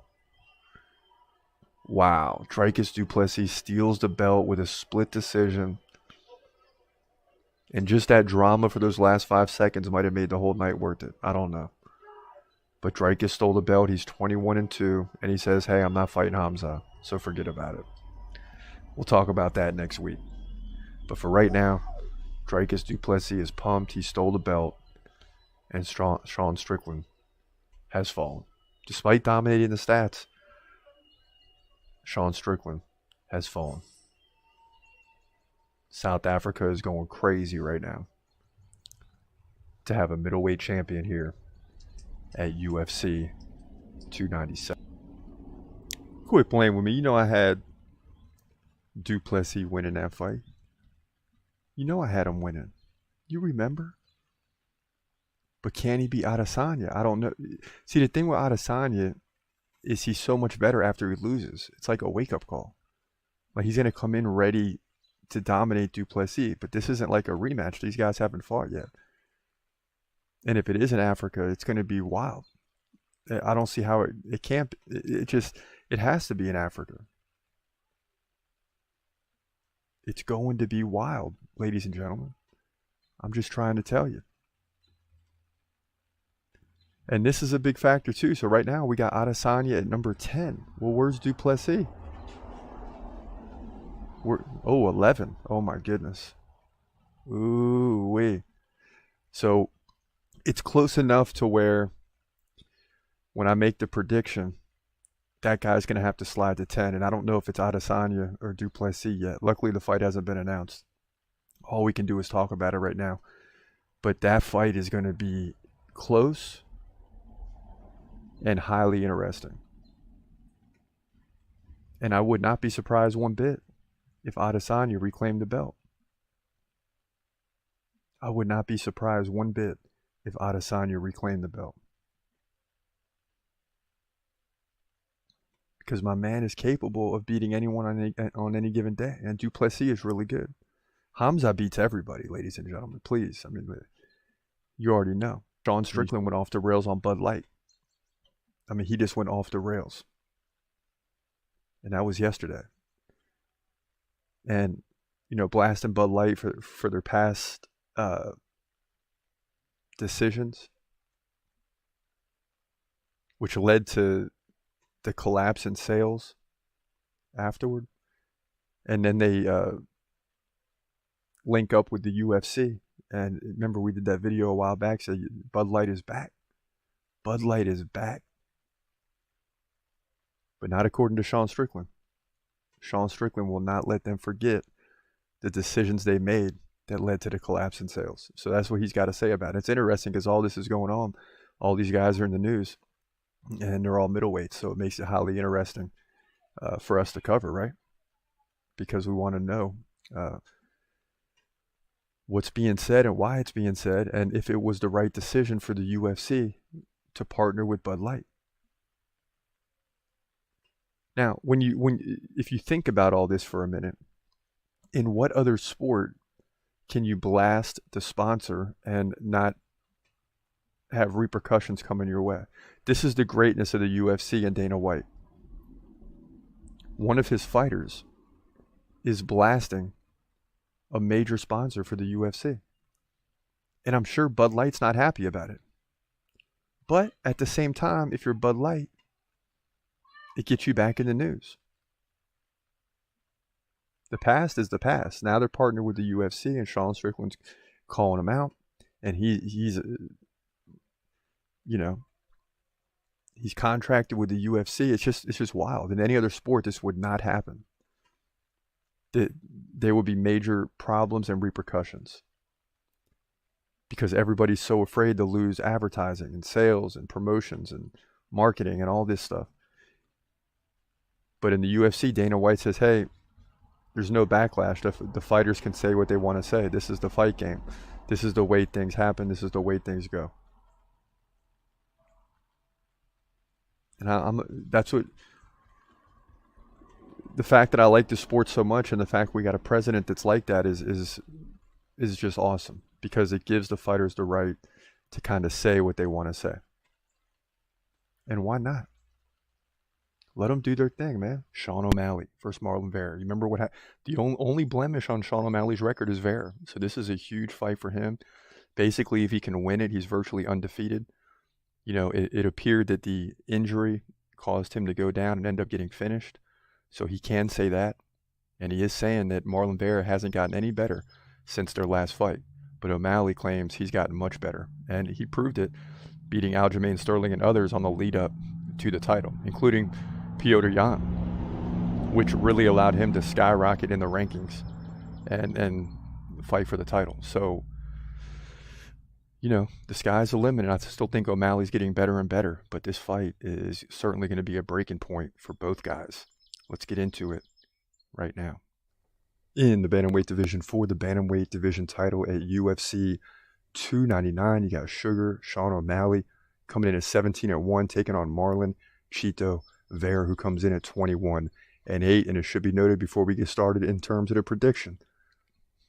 Wow. Dricus Duplessis steals the belt with a split decision. And just that drama for those last 5 seconds might have made the whole night worth it. I don't know. But Dricus stole the belt. He's 21-2. And he says, hey, I'm not fighting Hamza. So forget about it. We'll talk about that next week. But for right now, Dricus Duplessis is pumped. He stole the belt. And Sean Strickland has fallen. Despite dominating the stats, Sean Strickland has fallen. South Africa is going crazy right now to have a middleweight champion here at UFC 297. Quit playing with me. You know I had Duplessis winning that fight. You know I had him winning. You remember? But can he beat Adesanya? I don't know. See, the thing with Adesanya is he's so much better after he loses. It's like a wake-up call. Like he's going to come in ready to dominate Duplessis, but this isn't like a rematch. These guys haven't fought yet. And if it is in Africa, it's going to be wild. I don't see how it can't. It has to be in Africa. It's going to be wild, ladies and gentlemen. I'm just trying to tell you. And this is a big factor too. So right now we got Adesanya at number 10. Well, where's Duplessis? 11. Oh my goodness. Ooh wee. So it's close enough to where when I make the prediction, that guy's going to have to slide to 10. And I don't know if it's Adesanya or Duplessis yet. Luckily, the fight hasn't been announced. All we can do is talk about it right now. But that fight is going to be close and highly interesting. And I would not be surprised one bit if Adesanya reclaimed the belt. I would not be surprised one bit if Adesanya reclaimed the belt. Because my man is capable of beating anyone on any given day. And Duplessis is really good. Hamza beats everybody, ladies and gentlemen. Please. I mean, you already know. Sean Strickland went off the rails on Bud Light. I mean, he just went off the rails. And that was yesterday. And, you know, blasting Bud Light for their past decisions, which led to the collapse in sales afterward. And then they link up with the UFC. And remember, we did that video a while back, said Bud Light is back. Bud Light is back. But not according to Sean Strickland. Sean Strickland will not let them forget the decisions they made that led to the collapse in sales. So that's what he's got to say about it. It's interesting because all this is going on. All these guys are in the news, and they're all middleweights. So it makes it highly interesting for us to cover, right? Because we want to know what's being said and why it's being said, and if it was the right decision for the UFC to partner with Bud Light. Now, if you think about all this for a minute, in what other sport can you blast the sponsor and not have repercussions coming your way? This is the greatness of the UFC and Dana White. One of his fighters is blasting a major sponsor for the UFC. And I'm sure Bud Light's not happy about it. But at the same time, if you're Bud Light, it gets you back in the news. The past is the past. Now they're partnered with the UFC, and Sean Strickland's calling him out. And he's contracted with the UFC. It's just wild. In any other sport, this would not happen. There would be major problems and repercussions because everybody's so afraid to lose advertising and sales and promotions and marketing and all this stuff. But in the UFC, Dana White says, hey, there's no backlash. The fighters can say what they want to say. This is the fight game. This is the way things happen. This is the way things go. And that's what... The fact that I like the sport so much and the fact we got a president that's like that is just awesome, because it gives the fighters the right to kind of say what they want to say. And why not? Let them do their thing, man. Sean O'Malley versus Marlon Vera. You remember what happened? The only blemish on Sean O'Malley's record is Vera. So this is a huge fight for him. Basically, if he can win it, he's virtually undefeated. It appeared that the injury caused him to go down and end up getting finished. So he can say that, and he is saying that Marlon Vera hasn't gotten any better since their last fight. But O'Malley claims he's gotten much better, and he proved it, beating Aljamain Sterling and others on the lead-up to the title, including Petr Yan, which really allowed him to skyrocket in the rankings and fight for the title. So, the sky's the limit, and I still think O'Malley's getting better and better, but this fight is certainly going to be a breaking point for both guys. Let's get into it right now. In the bantamweight division, for the bantamweight division title at UFC 299, you got Sugar Sean O'Malley coming in at 17-1, taking on Marlon Chito Vera, who comes in at 21-8. And it should be noted before we get started in terms of the prediction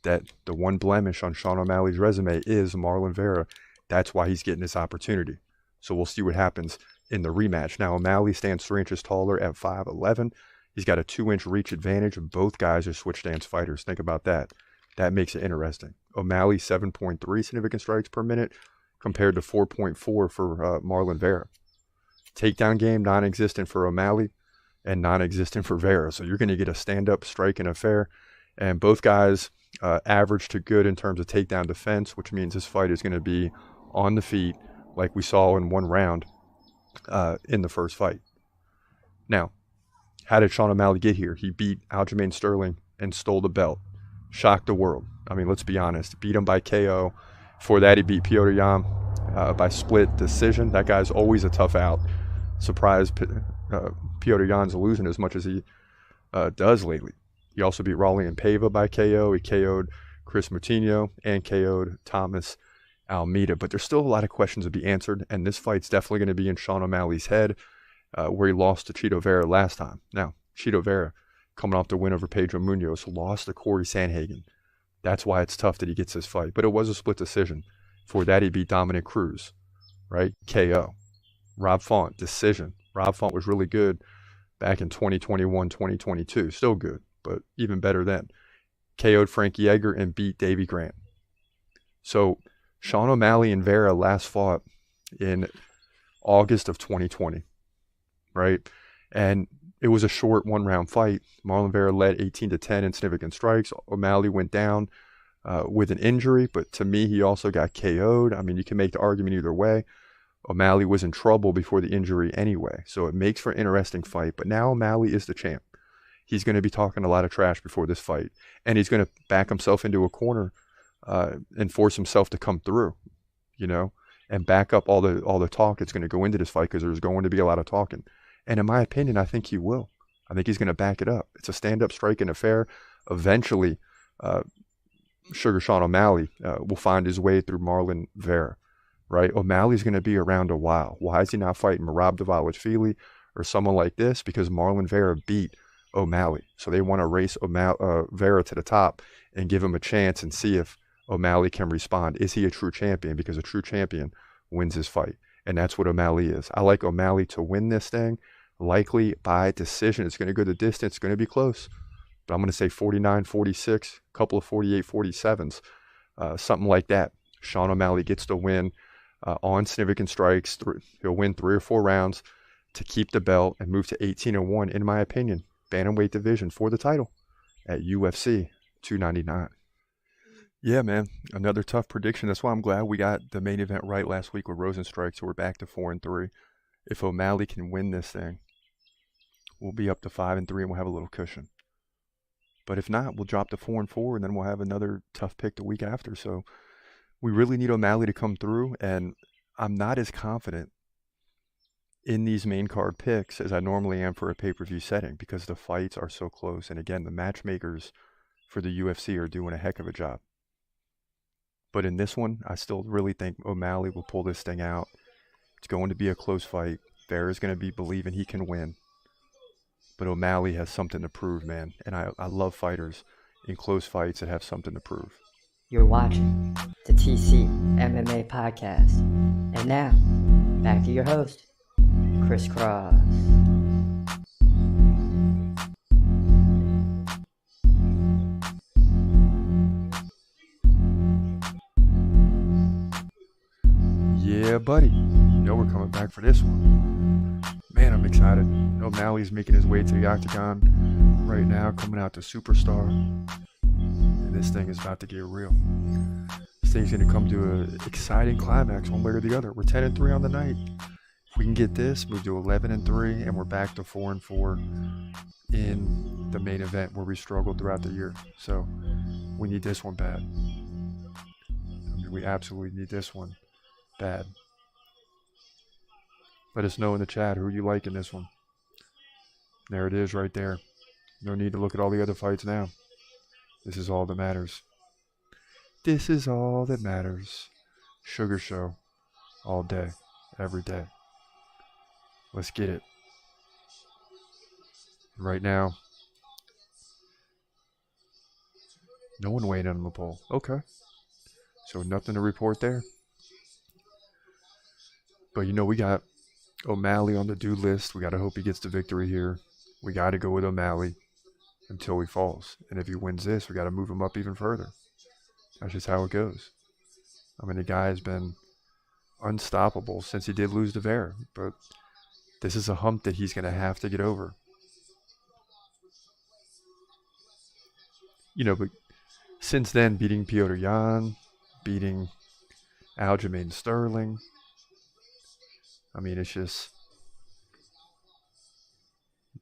that the one blemish on Sean O'Malley's resume is Marlon Vera. That's why he's getting this opportunity. So we'll see what happens in the rematch. Now, O'Malley stands 3 inches taller at 5'11". He's got a 2-inch reach advantage, and both guys are switch stance fighters. Think about that. That makes it interesting. O'Malley, 7.3 significant strikes per minute compared to 4.4 for Marlon Vera. Takedown game, non-existent for O'Malley and non-existent for Vera. So you're going to get a stand-up striking affair. And both guys average to good in terms of takedown defense, which means this fight is going to be on the feet like we saw in one round in the first fight. Now, how did Sean O'Malley get here? He beat Aljamain Sterling and stole the belt. Shocked the world. I mean, let's be honest. Beat him by KO. Before that, he beat Petr Yan by split decision. That guy's always a tough out. Surprised Petr Yan's losing as much as he does lately. He also beat Raulian Paiva by KO. He KO'd Chris Moutinho and KO'd Thomas Almeida. But there's still a lot of questions to be answered, and this fight's definitely going to be in Sean O'Malley's head, where he lost to Chito Vera last time. Now, Chito Vera, coming off the win over Pedro Munoz, lost to Corey Sandhagen. That's why it's tough that he gets this fight. But it was a split decision. For that, he beat Dominic Cruz, right? KO. Rob Font, decision. Rob Font was really good back in 2021, 2022. Still good, but even better then. KO'd Frankie Edgar and beat Davey Grant. So Sean O'Malley and Vera last fought in August of 2020, right? And it was a short one-round fight. Marlon Vera led 18-10 in significant strikes. O'Malley went down with an injury, but to me, he also got KO'd. I mean, you can make the argument either way. O'Malley was in trouble before the injury anyway, so it makes for an interesting fight. But now O'Malley is the champ. he's going to be talking a lot of trash before this fight. And he's going to back himself into a corner and force himself to come through, you know, and back up all the talk that's going to go into this fight, because there's going to be a lot of talking. And in my opinion, I think he will. I think he's going to back it up. It's a stand-up striking affair. Eventually, Sugar Sean O'Malley will find his way through Marlon Vera, right? O'Malley's going to be around a while. Why is he not fighting Merab Dvalishvili or someone like this? Because Marlon Vera beat O'Malley. So they want to race Vera to the top and give him a chance and see if O'Malley can respond. Is he a true champion? Because a true champion wins his fight. And that's what O'Malley is. I like O'Malley to win this thing, likely by decision. It's going to go the distance. It's going to be close. But I'm going to say 49-46, a couple of 48-47s, something like that. Sean O'Malley gets the win on significant strikes. He'll win 3 or 4 rounds to keep the belt and move to 18-1, in my opinion, bantamweight division for the title at UFC 299. Yeah, man, another tough prediction. That's why I'm glad we got the main event right last week with Rosenstrike, so we're back to 4-3. If O'Malley can win this thing, we'll be up to 5-3 and we'll have a little cushion. But if not, we'll drop to 4-4 and then we'll have another tough pick the week after. So we really need O'Malley to come through, and I'm not as confident in these main card picks as I normally am for a pay-per-view setting, because the fights are so close. And again, the matchmakers for the UFC are doing a heck of a job. But in this one, I still really think O'Malley will pull this thing out. It's going to be a close fight. Vera's going to be believing he can win. But O'Malley has something to prove, man. And I love fighters in close fights that have something to prove. You're watching the TCMMA podcast. And now, back to your host, Chris Cross. Yeah, buddy. You know we're coming back for this one. Man, I'm excited. O'Malley's making his way to the octagon right now, coming out to Superstar. And this thing is about to get real. This thing's going to come to an exciting climax one way or the other. We're 10-3 on the night. If we can get this, move to 11-3, and we're back to 4-4 in the main event where we struggled throughout the year. So we need this one bad. I mean, we absolutely need this one bad. Let us know in the chat who you like in this one. There it is right there. No need to look at all the other fights now. This is all that matters. This is all that matters. Sugar Show. All day. Every day. Let's get it. Right now, no one weighed in on the poll. Okay. So nothing to report there. But you know, we got O'Malley on the do list. We got to hope he gets the victory here. We got to go with O'Malley until he falls. And if he wins this, we got to move him up even further. That's just how it goes. I mean, the guy has been unstoppable since he did lose to Vera. But this is a hump that he's going to have to get over. You know, but since then, beating Piotr Jan, beating Aljamain Sterling, I mean, it's just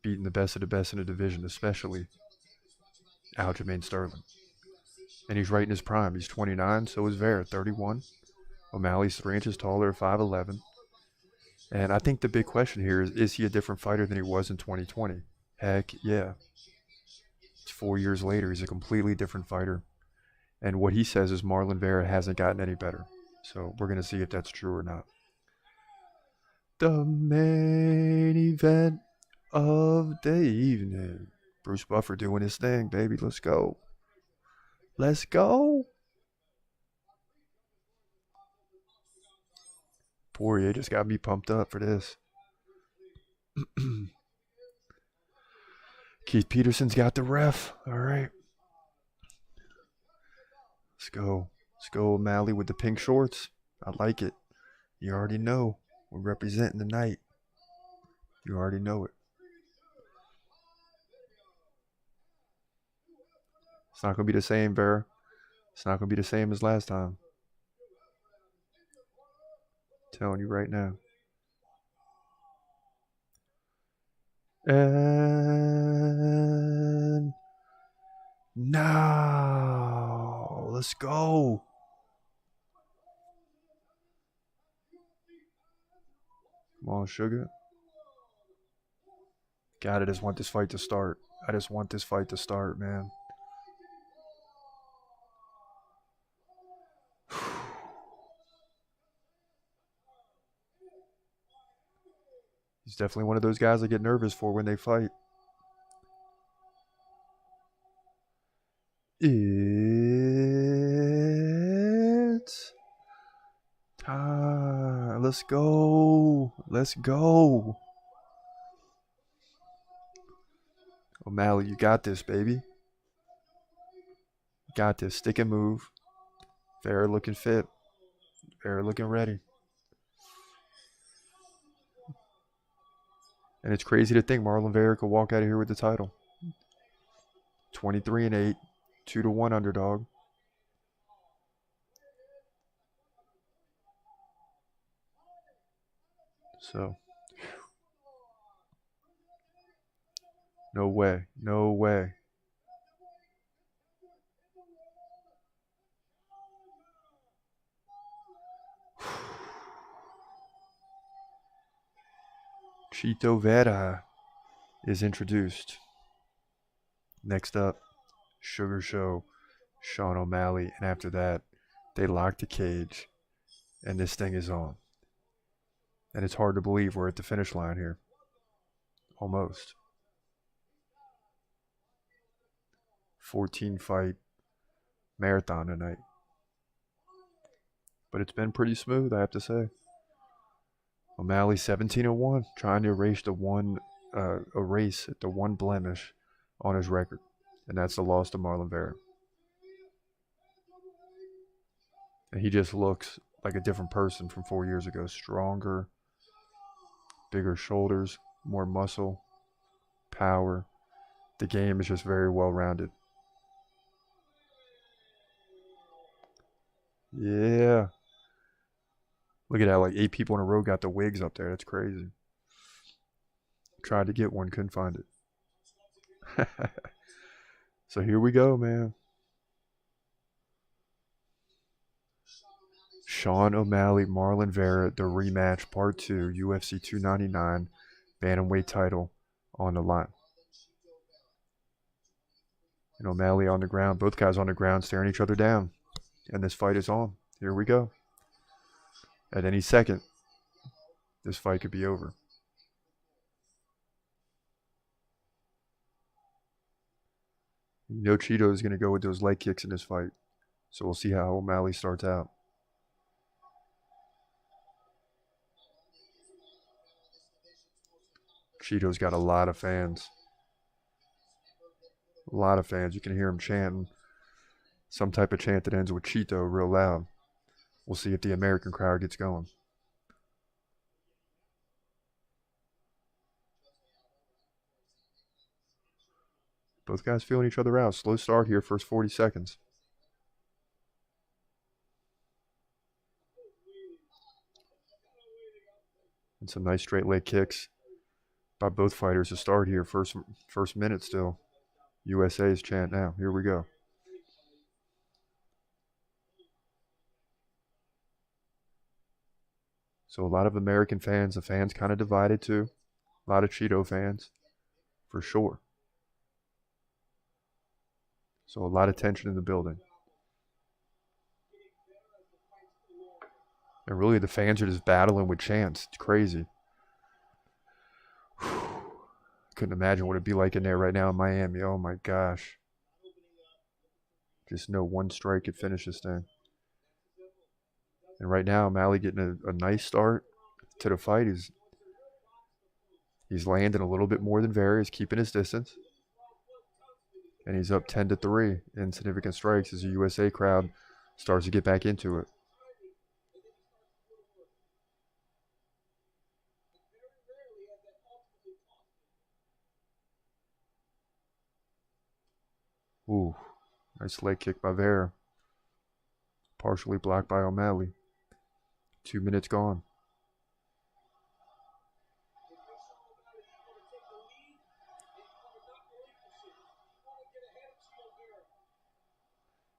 beating the best of the best in the division, especially Aljamain Sterling. And he's right in his prime. He's 29, so is Vera, 31. O'Malley's 3 inches taller, 5'11". And I think the big question here is he a different fighter than he was in 2020? Heck, yeah. It's 4 years later. He's a completely different fighter. And what he says is Marlon Vera hasn't gotten any better. So we're going to see if that's true or not. The main event of the evening. Bruce Buffer doing his thing, baby. Let's go. Let's go. Poirier just got me pumped up for this. Keith Peterson's got the ref. All right. Let's go. Let's go, O'Malley with the pink shorts. I like it. You already know. We're representing the night. You already know it. It's not going to be the same, Vera. It's not going to be the same as last time. I'm telling you right now. No. Let's go. Come on, Sugar. God, I just want this fight to start. I just want this fight to start, man. He's definitely one of those guys I get nervous for when they fight. It's time. Let's go. Let's go. O'Malley, you got this, baby. You got this. Stick and move. Vera looking fit. Vera looking ready. And it's crazy to think Marlon Vera could walk out of here with the title. 23-8, 2-1 underdog. So, no way. No way. Chito Vera is introduced. Next up, Sugar Show, Sean O'Malley, and after that, they lock the cage, and this thing is on. And it's hard to believe we're at the finish line here. Almost. 14-fight marathon tonight. But it's been pretty smooth, I have to say. O'Malley 17-1, trying to erase the one blemish on his record, and that's the loss to Marlon Vera. And he just looks like a different person from 4 years ago. Stronger, bigger shoulders, more muscle, power. The game is just very well rounded. Yeah. Look at that, like 8 people in a row got the wigs up there. That's crazy. Tried to get one, couldn't find it. So here we go, man. Sean O'Malley, Marlon Vera, the rematch, part 2, UFC 299, bantamweight title on the line. And O'Malley on the ground, both guys on the ground staring each other down. And this fight is on. Here we go. At any second, this fight could be over. You know Cheeto is going to go with those leg kicks in this fight. So we'll see how O'Malley starts out. Cheeto's got a lot of fans. A lot of fans. You can hear him chanting. Some type of chant that ends with Cheeto real loud. We'll see if the American crowd gets going. Both guys feeling each other out. Slow start here, first 40 seconds. And some nice straight leg kicks by both fighters to start here. First minute still. USA's chant now. Here we go. So a lot of American fans. The fans kind of divided too. A lot of Cheeto fans, for sure. So a lot of tension in the building. And really the fans are just battling with chants. It's crazy. Couldn't imagine what it'd be like in there right now in Miami. Oh my gosh. Just know one strike could finish this thing. And right now, O'Malley getting a nice start to the fight. He's landing a little bit more than Vera. He's keeping his distance. And he's up 10-3 in significant strikes as the USA crowd starts to get back into it. Ooh, nice leg kick by Vera. Partially blocked by O'Malley. 2 minutes gone.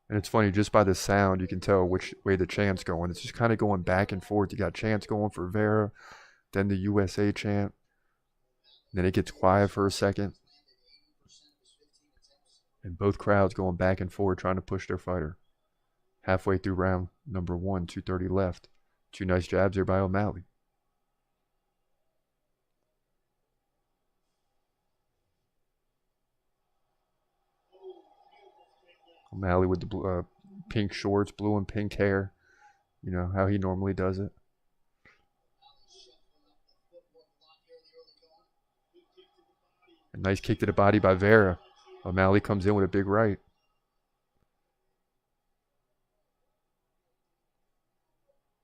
And it's funny, just by the sound, you can tell which way the chant's going. It's just kind of going back and forth. You got chants going for Vera, then the USA chant. Then it gets quiet for a second. And both crowds going back and forth trying to push their fighter. Halfway through round number 1, 2:30 left. 2 nice jabs there by O'Malley. O'Malley with the pink shorts, blue and pink hair. You know, how he normally does it. A nice kick to the body by Vera. O'Malley comes in with a big right.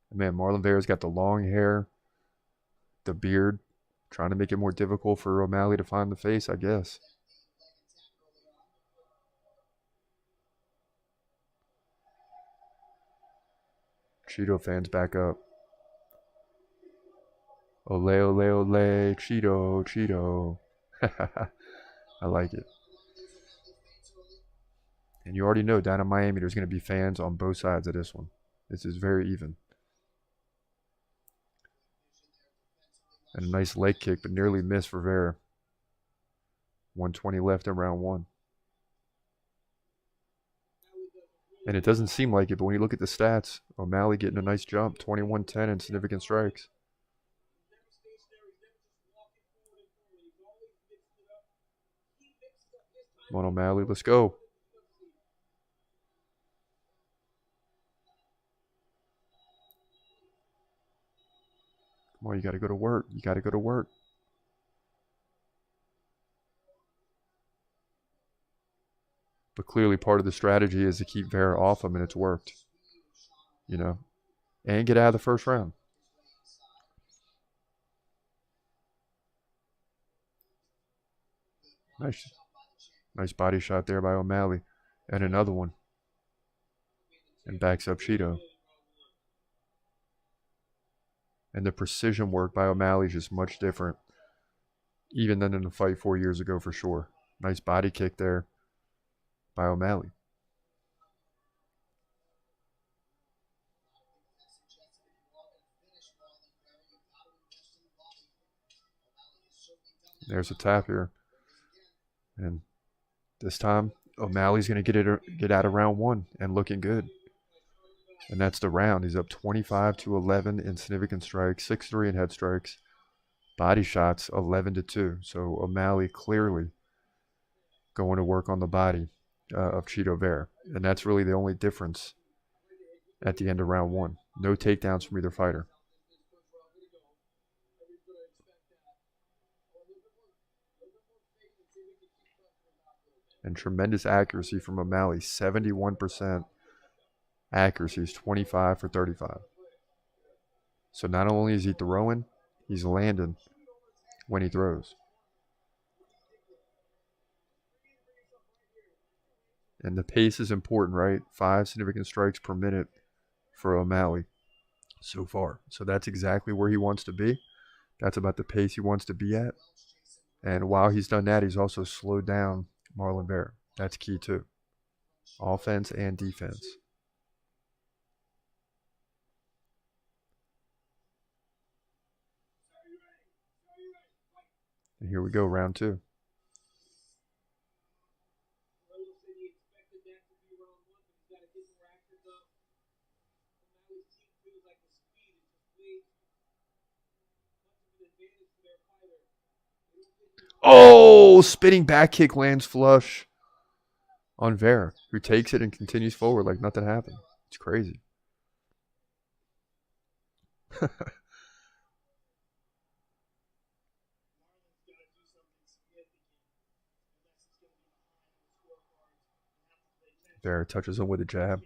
And man, Marlon Vera's got the long hair, the beard, trying to make it more difficult for O'Malley to find the face, I guess. Cheeto fans back up. Ole, ole, ole, Cheeto, Cheeto. I like it. And you already know down in Miami there's going to be fans on both sides of this one. This is very even. And a nice leg kick, but nearly missed for Vera. 1:20 left in round 1. And it doesn't seem like it, but when you look at the stats, O'Malley getting a nice jump, 21-10 in significant strikes. Come on, O'Malley, let's go. Come on, you got to go to work. You got to go to work. But clearly part of the strategy is to keep Vera off him, and it's worked. You know, and get out of the first round. Nice body shot there by O'Malley. And another one. And backs up Cheeto. And the precision work by O'Malley is just much different. Even than in the fight 4 years ago for sure. Nice body kick there by O'Malley. There's a tap here. And this time, O'Malley's going to get out of round 1 and looking good. And that's the round. He's up 25-11 in significant strikes, 6-3 in head strikes. Body shots, 11-2. So O'Malley clearly going to work on the body of Cheeto Vera. And that's really the only difference at the end of round 1. No takedowns from either fighter. And tremendous accuracy from O'Malley. 71% accuracy. He's 25 for 35. So not only is he throwing, he's landing when he throws. And the pace is important, right? 5 significant strikes per minute for O'Malley so far. So that's exactly where he wants to be. That's about the pace he wants to be at. And while he's done that, he's also slowed down Marlon Vera. That's key too. Offense and defense. And here we go, round 2. Oh, spinning back kick lands flush on Vera, who takes it and continues forward like nothing happened. It's crazy. Vera touches him with a jab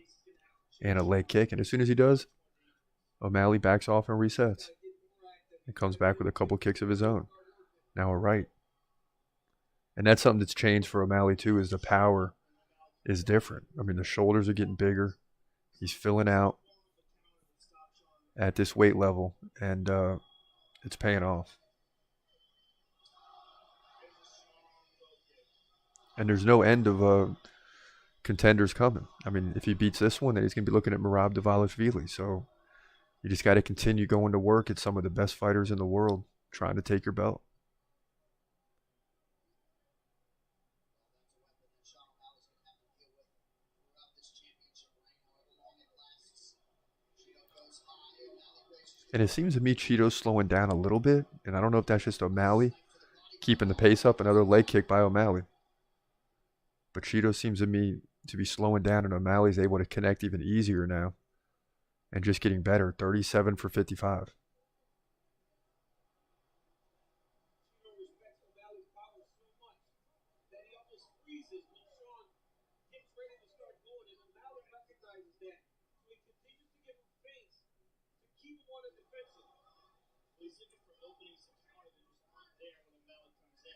and a leg kick, and as soon as he does, O'Malley backs off and resets. And comes back with a couple kicks of his own. Now a right. And that's something that's changed for O'Malley too, is the power is different. I mean, the shoulders are getting bigger. He's filling out at this weight level, and it's paying off. And there's no end of contenders coming. I mean, if he beats this one, then he's going to be looking at Merab Dvalishvili. So you just got to continue going to work at some of the best fighters in the world trying to take your belt. And it seems to me Cheeto's slowing down a little bit, and I don't know if that's just O'Malley keeping the pace up. Another leg kick by O'Malley. But Cheeto seems to me to be slowing down, and O'Malley's able to connect even easier now and just getting better. 37 for 55.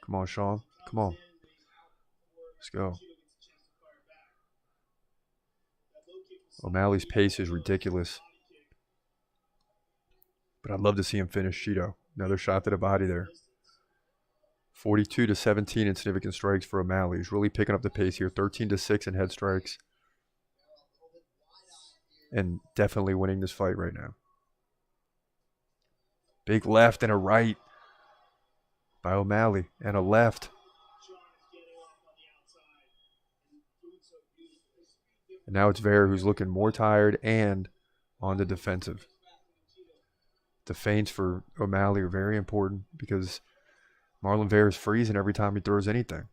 Come on, Sean. Come on. Let's go. O'Malley's pace is ridiculous. But I'd love to see him finish Cheeto. Another shot to the body there. 42 to 17 in significant strikes for O'Malley. He's really picking up the pace here. 13 to 6 in head strikes. And definitely winning this fight right now. Big left and a right by O'Malley. And a left. And now it's Vera who's looking more tired and on the defensive. The feints for O'Malley are very important because Marlon Vera is freezing every time he throws anything.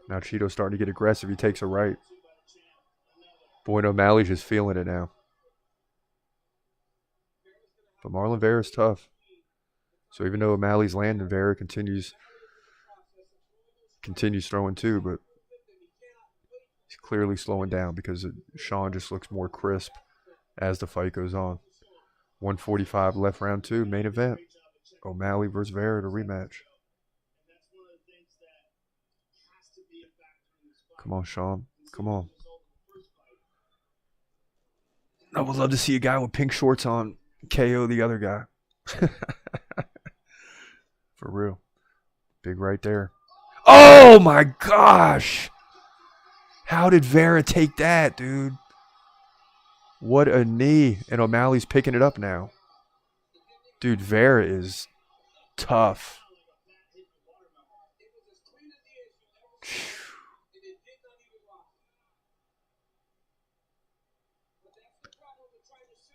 Now Cheeto's starting to get aggressive. He takes a right. Boy, O'Malley's just feeling it now. But Marlon Vera's tough. So even though O'Malley's landing, Vera continues throwing too, but he's clearly slowing down because Sean just looks more crisp as the fight goes on. 145 left, round 2, main event. O'Malley versus Vera, the rematch. Come on, Sean. Come on. I would love to see a guy with pink shorts on KO the other guy. For real. Big right there. Oh my gosh! How did Vera take that, dude? What a knee. And O'Malley's picking it up now. Dude, Vera is tough.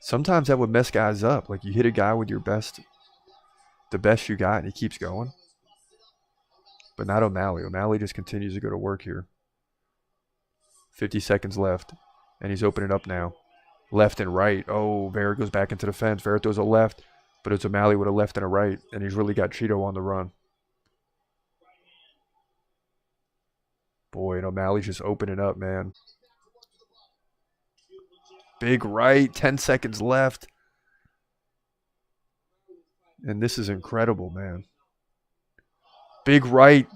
Sometimes that would mess guys up. Like you hit a guy with your best, the best you got, and he keeps going. But not O'Malley. O'Malley just continues to go to work here. 50 seconds left. And he's opening up now. Left and right. Oh, Vera goes back into the fence. Vera throws a left. But it's O'Malley with a left and a right. And he's really got Cheeto on the run. Boy, and O'Malley's just opening up, man. Big right. 10 seconds left. And this is incredible, man. Big right.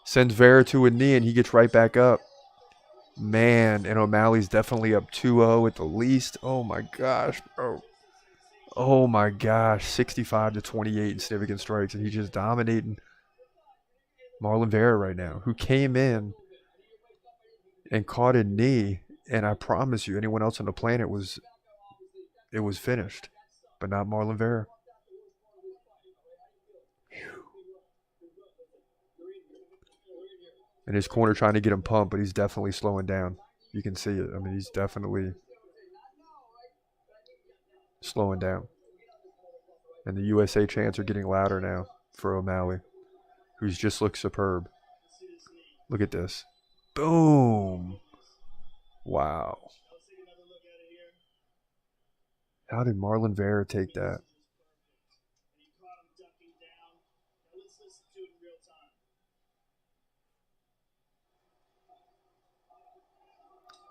Sends Vera to a knee, and he gets right back up. Man, and O'Malley's definitely up 2-0 at the least. Oh, my gosh, bro. Oh, my gosh. 65 to 28 in significant strikes, and he's just dominating Marlon Vera right now, who came in and caught a knee, and I promise you, anyone else on the planet was finished, but not Marlon Vera. In his corner trying to get him pumped, but he's definitely slowing down. You can see it. I mean, he's definitely slowing down. And the USA chants are getting louder now for O'Malley, who's just looked superb. Look at this. Boom. Wow. How did Marlon Vera take that?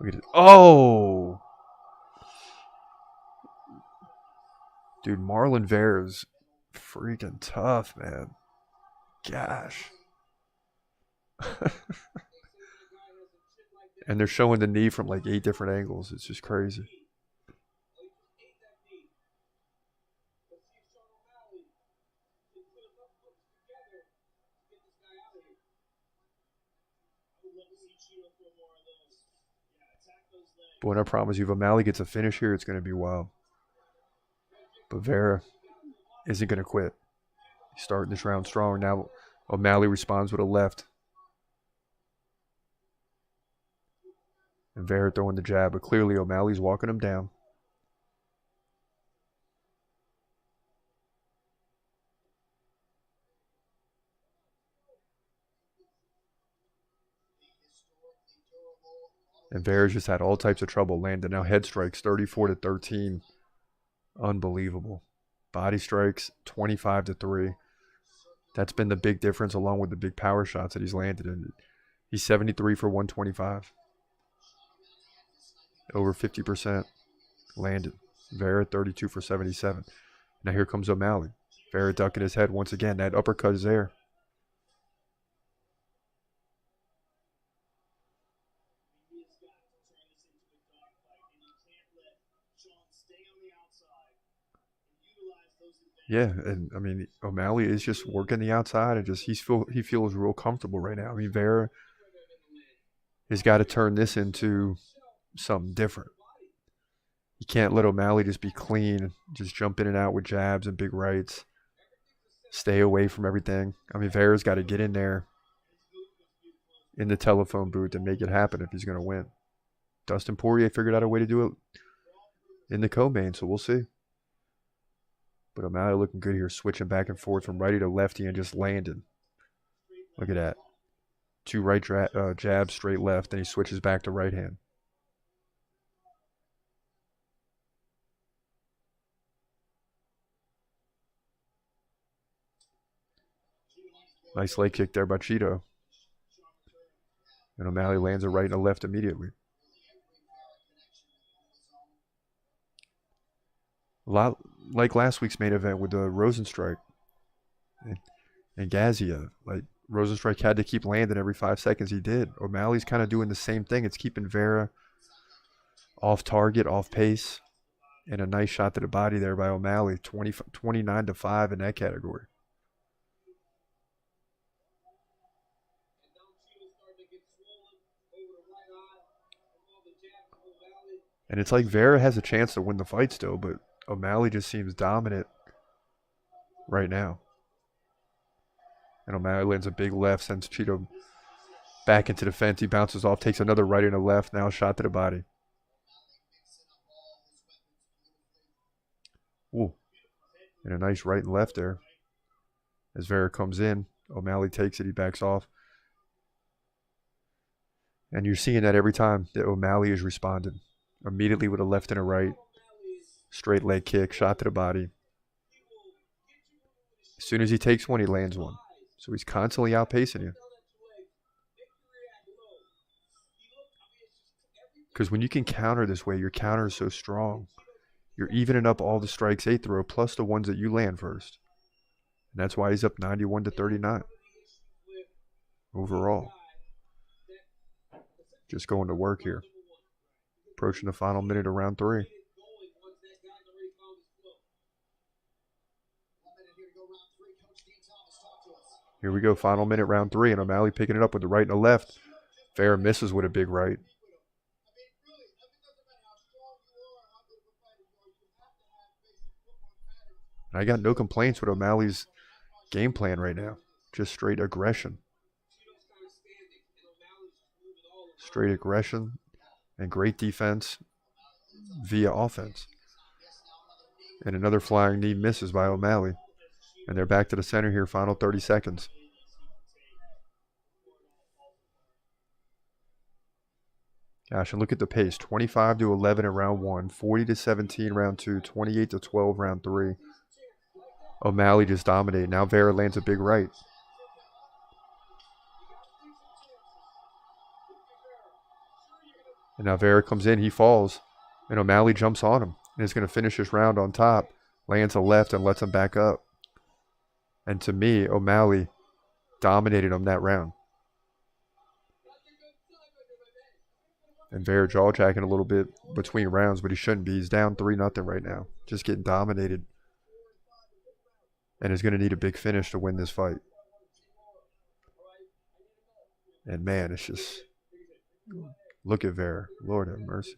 Look at it. Oh! Dude, Marlon Vera's freaking tough, man. Gosh. And they're showing the knee from like 8 different angles. It's just crazy. But when I promise you, if O'Malley gets a finish here, it's going to be wild. But Vera isn't going to quit. He's starting this round strong. Now O'Malley responds with a left. And Vera throwing the jab, but clearly O'Malley's walking him down. And Vera's just had all types of trouble landing. Now head strikes, 34-13. Unbelievable. Body strikes, 25-3. That's been the big difference along with the big power shots that he's landed in. He's 73 for 125. Over 50% landed. Vera 32 for 77. Now here comes O'Malley. Vera ducking his head once again. That uppercut is there. Yeah, and I mean O'Malley is just working the outside and just he feels real comfortable right now. I mean Vera has got to turn this into something different. You can't let O'Malley just be clean, just jump in and out with jabs and big rights. Stay away from everything. I mean Vera's got to get in there in the telephone booth and make it happen if he's going to win. Dustin Poirier figured out a way to do it in the co-main, so we'll see. But O'Malley looking good here, switching back and forth from righty to lefty and just landing. Look at that. 2 right jabs, straight left, then he switches back to right hand. Nice leg kick there by Cheeto. And O'Malley lands a right and a left immediately. A lot like last week's main event with the Rosenstrike and Gazia. Like Rosenstrike had to keep landing every 5 seconds. He did. O'Malley's kind of doing the same thing. It's keeping Vera off target, off pace. And a nice shot to the body there by O'Malley. 29-5 in that category. And it's like Vera has a chance to win the fight still, but O'Malley just seems dominant right now. And O'Malley lands a big left, sends Cheeto back into the fence. He bounces off, takes another right and a left. Now a shot to the body. Ooh. And a nice right and left there. As Vera comes in, O'Malley takes it. He backs off. And you're seeing that every time that O'Malley is responding. Immediately with a left and a right. Straight leg kick, shot to the body. As soon as he takes one, he lands one. So he's constantly outpacing you. Because when you can counter this way, your counter is so strong. You're evening up all the strikes they throw, plus the ones that you land first. And that's why he's up 91-39. Overall. Just going to work here. Approaching the final minute of round 3. Here we go, final minute, round 3, and O'Malley picking it up with the right and the left. Vera misses with a big right. And I got no complaints with O'Malley's game plan right now. Just straight aggression. Straight aggression and great defense via offense. And another flying knee misses by O'Malley. And they're back to the center here, final 30 seconds. Gosh, and look at the pace. 25-11 in round 1, 40-17 round 2, 28-12 round 3. O'Malley just dominated. Now Vera lands a big right. And now Vera comes in, he falls. And O'Malley jumps on him. And is going to finish this round on top. Lands a left and lets him back up. And to me, O'Malley dominated him that round. And Vera jaw-jacking a little bit between rounds, but he shouldn't be. He's down 3-0 right now. Just getting dominated. And is going to need a big finish to win this fight. And man, it's just... Look at Vera. Lord have mercy.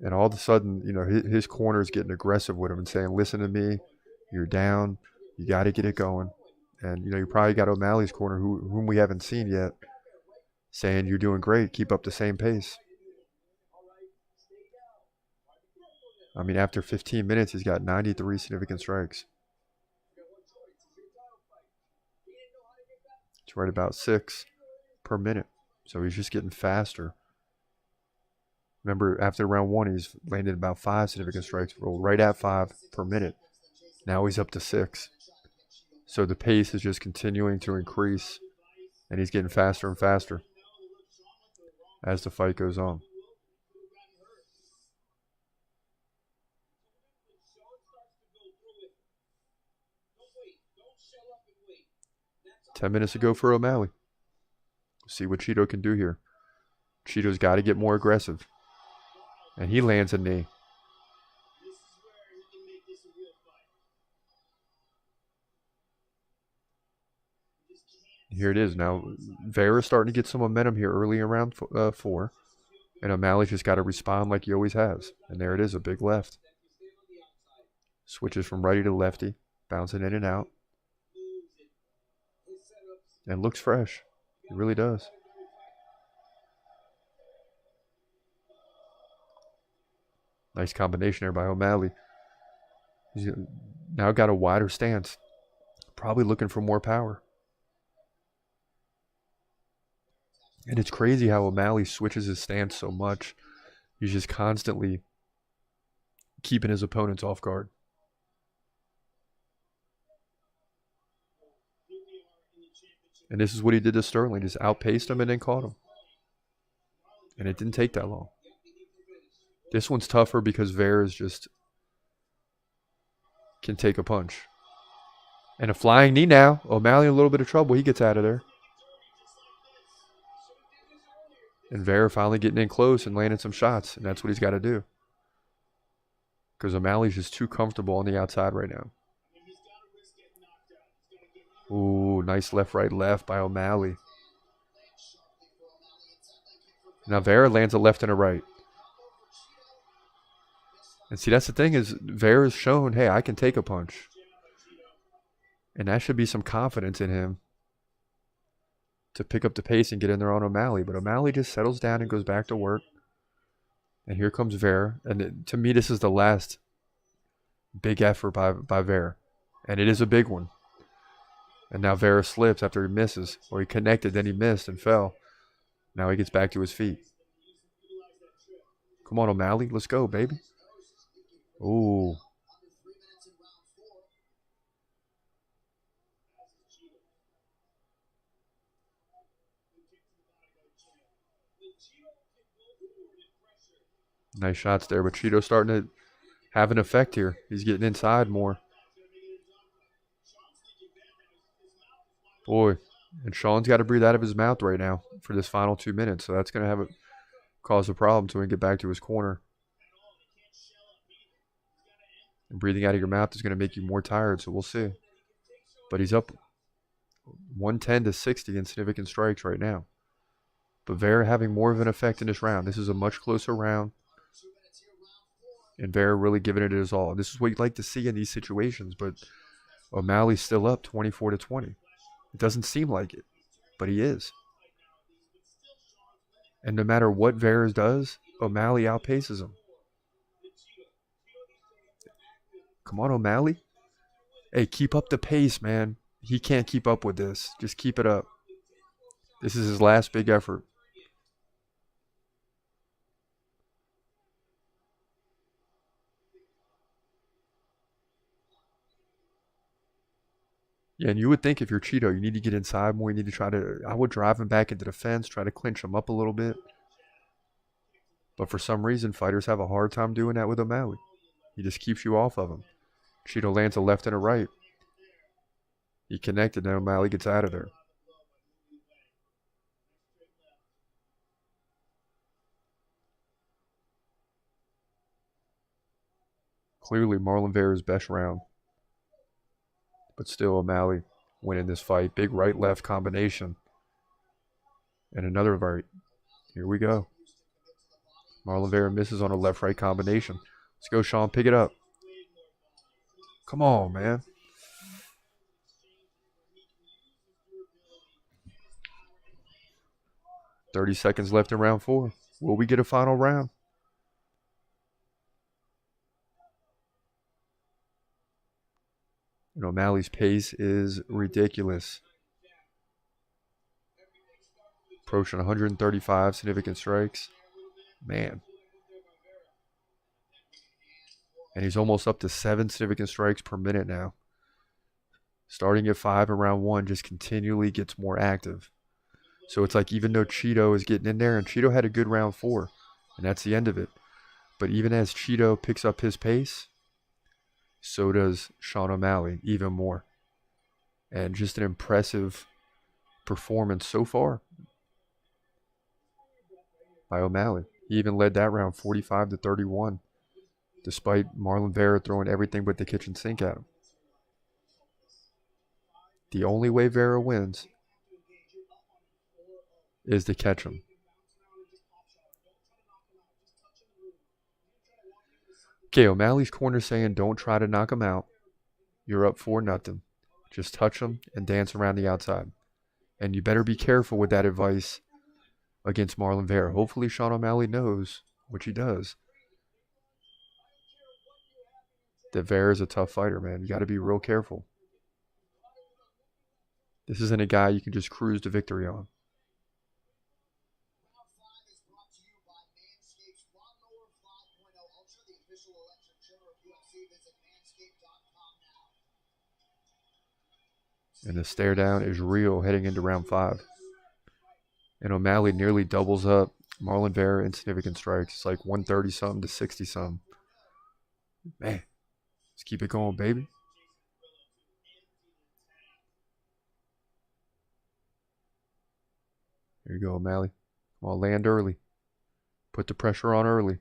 And all of a sudden, you know, his corner is getting aggressive with him and saying, listen to me, you're down, you got to get it going. And, you know, you probably got O'Malley's corner, whom we haven't seen yet, saying, you're doing great, keep up the same pace. I mean, after 15 minutes, he's got 93 significant strikes. It's right about 6 per minute. So he's just getting faster. Remember, after round 1, he's landed about 5 significant strikes, rolled right at 5 per minute. Now he's up to 6. So the pace is just continuing to increase, and he's getting faster and faster as the fight goes on. Ten minutes to go for O'Malley. See what Cheeto can do here. Cheeto's got to get more aggressive. And he lands a knee. Here it is now. Vera's starting to get some momentum here early in round 4. And O'Malley's just got to respond like he always has. And there it is, a big left. Switches from righty to lefty. Bouncing in and out. And looks fresh. It really does. Nice combination there by O'Malley. He's now got a wider stance. Probably looking for more power. And it's crazy how O'Malley switches his stance so much. He's just constantly keeping his opponents off guard. And this is what he did to Sterling. Just outpaced him and then caught him. And it didn't take that long. This one's tougher because Vera's just can take a punch. And a flying knee now. O'Malley in a little bit of trouble. He gets out of there. And Vera finally getting in close and landing some shots. And that's what he's got to do. Because O'Malley's just too comfortable on the outside right now. Ooh, nice left, right, left by O'Malley. Now Vera lands a left and a right. And see, that's the thing is Vera's shown, hey, I can take a punch. And that should be some confidence in him to pick up the pace and get in there on O'Malley. But O'Malley just settles down and goes back to work. And here comes Vera. And to me, this is the last big effort by Vera. And it is a big one. And now Vera slips after he misses. Or he connected, then he missed and fell. Now he gets back to his feet. Come on, O'Malley. Let's go, baby. Ooh. Nice shots there, but Cheeto's starting to have an effect here. He's getting inside more. Boy, and Sean's got to breathe out of his mouth right now for this final 2 minutes, so that's going to cause a problem so he can get back to his corner. And breathing out of your mouth is going to make you more tired, so we'll see. But he's up 110 to 60 in significant strikes right now. But Vera having more of an effect in this round. This is a much closer round. And Vera really giving it his all. This is what you'd like to see in these situations, but O'Malley's still up 24 to 20. It doesn't seem like it, but he is. And no matter what Vera does, O'Malley outpaces him. Come on, O'Malley. Hey, keep up the pace, man. He can't keep up with this. Just keep it up. This is his last big effort. Yeah, and you would think if you're Cheeto, you need to get inside more. You need to try to, I would drive him back into the fence, try to clinch him up a little bit. But for some reason, fighters have a hard time doing that with O'Malley. He just keeps you off of him. Cheeto lands a left and a right. He connected, and O'Malley gets out of there. Clearly, Marlon Vera's best round. But still, O'Malley winning this fight. Big right-left combination. And another right. Here we go. Marlon Vera misses on a left-right combination. Let's go, Sean. Pick it up. Come on, man. $30 seconds left in round 4. Will we get a final round? And O'Malley's pace is ridiculous. Approaching 135 significant strikes. Man. And he's almost up to 7 significant strikes per minute now. Starting at 5 in round 1, just continually gets more active. So it's like even though Cheeto is getting in there, and Cheeto had a good round 4, and that's the end of it. But even as Cheeto picks up his pace, so does Sean O'Malley even more. And just an impressive performance so far by O'Malley. He even led that round 45-31, despite Marlon Vera throwing everything but the kitchen sink at him. The only way Vera wins is to catch him. Okay, O'Malley's corner saying don't try to knock him out. You're up 4-0. Just touch him and dance around the outside. And you better be careful with that advice against Marlon Vera. Hopefully Sean O'Malley knows, which he does, that Vera's a tough fighter, man. You got to be real careful. This isn't a guy you can just cruise to victory on. And the stare down is real heading into round 5. And O'Malley nearly doubles up Marlon Vera in significant strikes. It's like 130-something to 60-something. Man, let's keep it going, baby. Here you go, O'Malley. Come on, land early. Put the pressure on early.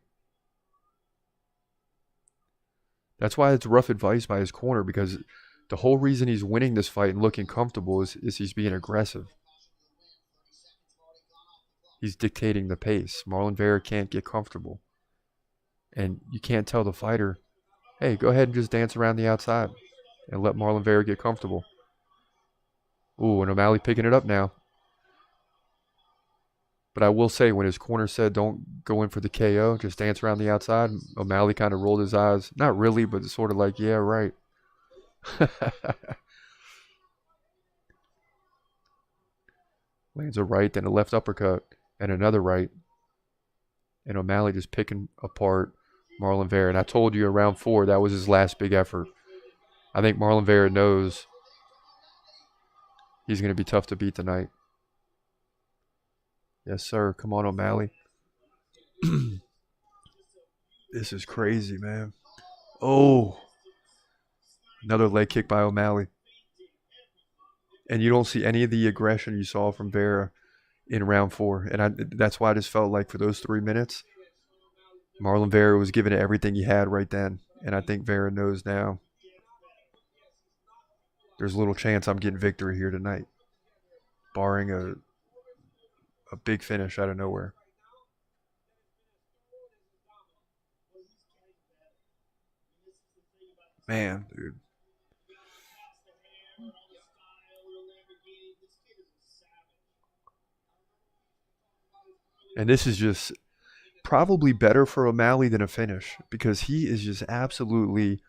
That's why it's rough advice by his corner, because the whole reason he's winning this fight and looking comfortable is he's being aggressive. He's dictating the pace. Marlon Vera can't get comfortable. And you can't tell the fighter, hey, go ahead and just dance around the outside and let Marlon Vera get comfortable. Ooh, and O'Malley picking it up now. But I will say, when his corner said don't go in for the KO, just dance around the outside, O'Malley kind of rolled his eyes. Not really, but sort of like, yeah, right. Lands a right, then a left uppercut, and another right. And O'Malley just picking apart Marlon Vera. And I told you in round 4, that was his last big effort. I think Marlon Vera knows he's going to be tough to beat tonight. Yes, sir. Come on, O'Malley. This is crazy, man. Oh. Another leg kick by O'Malley. And you don't see any of the aggression you saw from Vera in round 4. And that's why I just felt like for those 3 minutes, Marlon Vera was giving it everything he had right then. And I think Vera knows now there's little chance I'm getting victory here tonight, barring a big finish out of nowhere. Man, dude. And this is just probably better for O'Malley than a finish, because he is just absolutely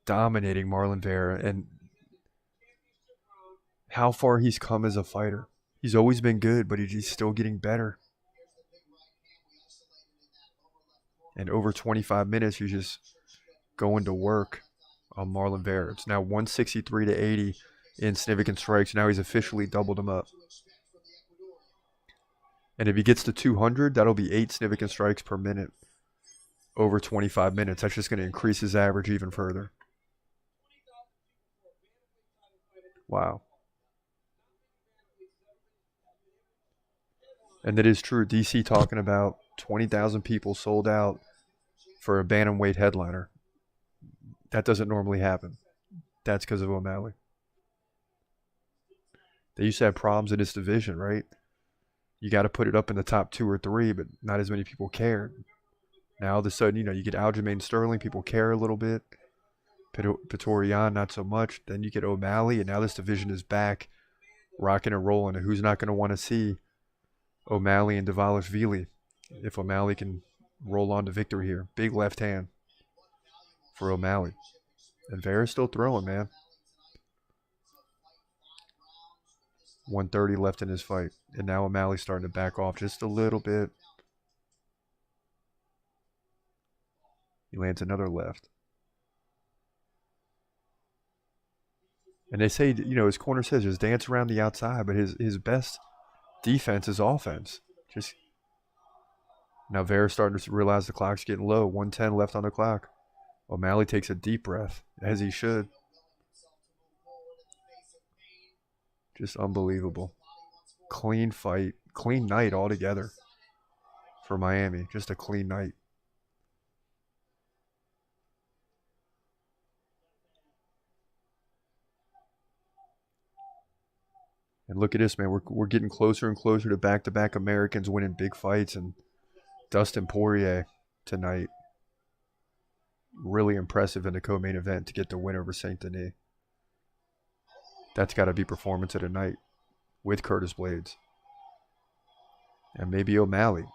dominating Marlon Vera and how far he's come as a fighter. He's always been good, but he's still getting better. And over 25 minutes, he's just going to work on Marlon Vera. It's now 163-80 in significant strikes. Now he's officially doubled him up. And if he gets to 200, that'll be 8 significant strikes per minute over 25 minutes. That's just going to increase his average even further. Wow. And that is true. DC talking about 20,000 people sold out for a bantamweight headliner. That doesn't normally happen. That's because of O'Malley. They used to have problems in this division, right? You got to put it up in the top 2 or 3, but not as many people cared. Now all of a sudden, you get Aljamain Sterling. People care a little bit. Petorian, not so much. Then you get O'Malley, and now this division is back, rocking and rolling. And who's not going to want to see O'Malley and Dvalishvili if O'Malley can roll on to victory here? Big left hand for O'Malley. And Vera's still throwing, man. 130 left in his fight. And now O'Malley's starting to back off just a little bit. He lands another left. And they say, his corner says just dance around the outside, but his best defense is offense. Just now Vera's starting to realize the clock's getting low. 110 left on the clock. O'Malley takes a deep breath, as he should. Just unbelievable. Clean fight. Clean night altogether for Miami. Just a clean night. And look at this, man. We're getting closer and closer to back-to-back Americans winning big fights. And Dustin Poirier tonight. Really impressive in the co-main event to get the win over St. Denis. That's got to be performance of the night with Curtis Blades. And maybe O'Malley.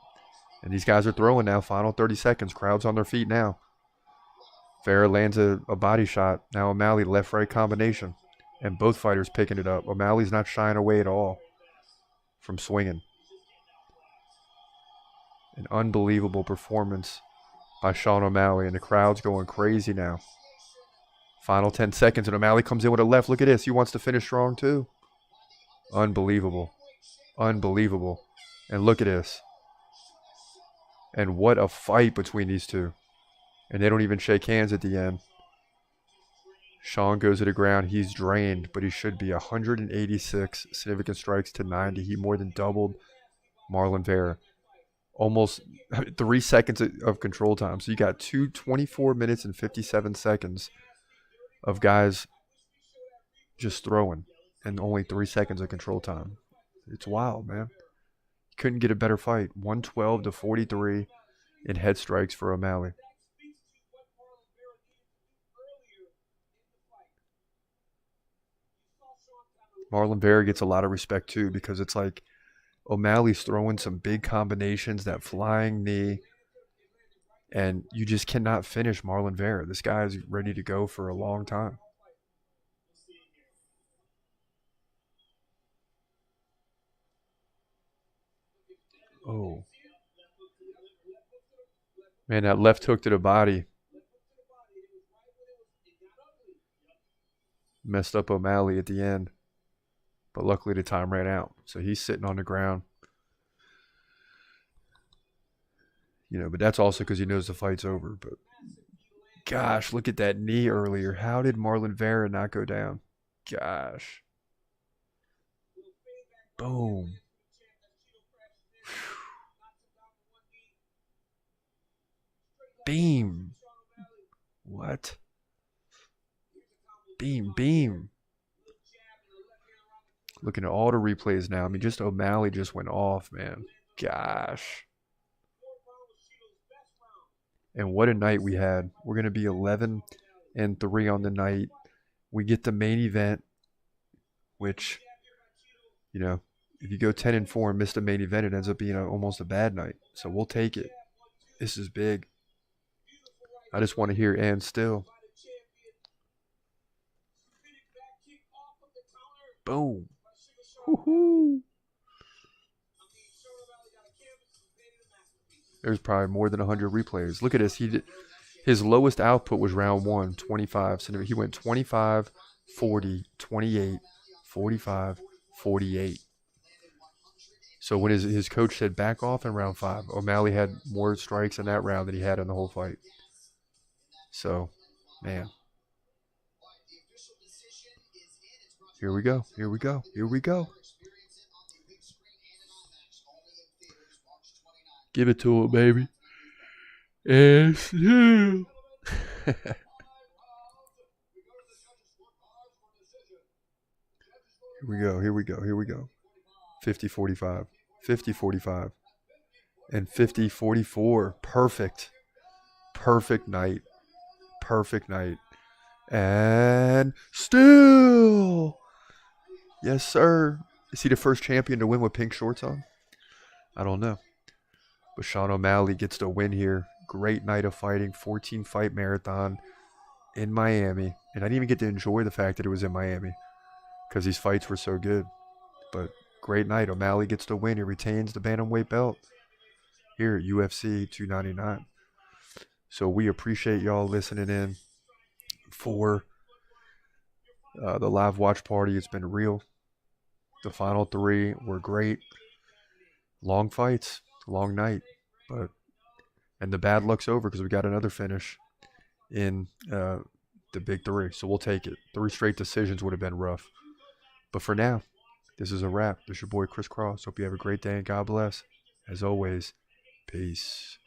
And these guys are throwing now. Final 30 seconds. Crowd's on their feet now. Vera lands a body shot. Now O'Malley left-right combination. And both fighters picking it up. O'Malley's not shying away at all from swinging. An unbelievable performance by Sean O'Malley. And the crowd's going crazy now. Final 10 seconds. And O'Malley comes in with a left. Look at this. He wants to finish strong too. Unbelievable. Unbelievable. And look at this. And what a fight between these two. And they don't even shake hands at the end. Sean goes to the ground. He's drained, but he should be 186 significant strikes to 90. He more than doubled Marlon Vera. Almost 3 seconds of control time. So you got 24 minutes and 57 seconds of guys just throwing and only 3 seconds of control time. It's wild, man. Couldn't get a better fight. 112 to 43 in head strikes for O'Malley. Marlon Vera gets a lot of respect too, because it's like O'Malley's throwing some big combinations, that flying knee, and you just cannot finish Marlon Vera. This guy is ready to go for a long time. Oh. Man, that left hook to the body messed up O'Malley at the end. But luckily the time ran out. So he's sitting on the ground. But that's also because he knows the fight's over. But gosh, look at that knee earlier. How did Marlon Vera not go down? Gosh. Boom. Beam. What? Beam. Looking at all the replays now. I mean, just O'Malley just went off, man. Gosh. And what a night we had. We're going to be 11-3 on the night. We get the main event, which, if you go 10-4 and miss the main event, it ends up being almost a bad night. So we'll take it. This is big. I just want to hear "and still." Boom. Woo-hoo. There's probably more than 100 replays. Look at this. His lowest output was round 1, 25. So he went 25, 40, 28, 45, 48. So when his coach said back off in round 5, O'Malley had more strikes in that round than he had in the whole fight. So, man. Here we go. Give it to him, baby. Yes. Here we go. 50-45. 50-45. And 50-44. Perfect. Perfect night. Perfect night. And still. Yes, sir. Is he the first champion to win with pink shorts on? I don't know. But Sean O'Malley gets the win here. Great night of fighting. 14-fight marathon in Miami. And I didn't even get to enjoy the fact that it was in Miami because these fights were so good. But great night. O'Malley gets the win. He retains the bantamweight belt here at UFC 299. So we appreciate y'all listening in for the live watch party. It's been real. The final 3 were great. Long fights, long night, and the bad luck's over because we got another finish in the big 3. So we'll take it. 3 straight decisions would have been rough. But for now, this is a wrap. This is your boy Chris Cross. Hope you have a great day and God bless. As always, peace.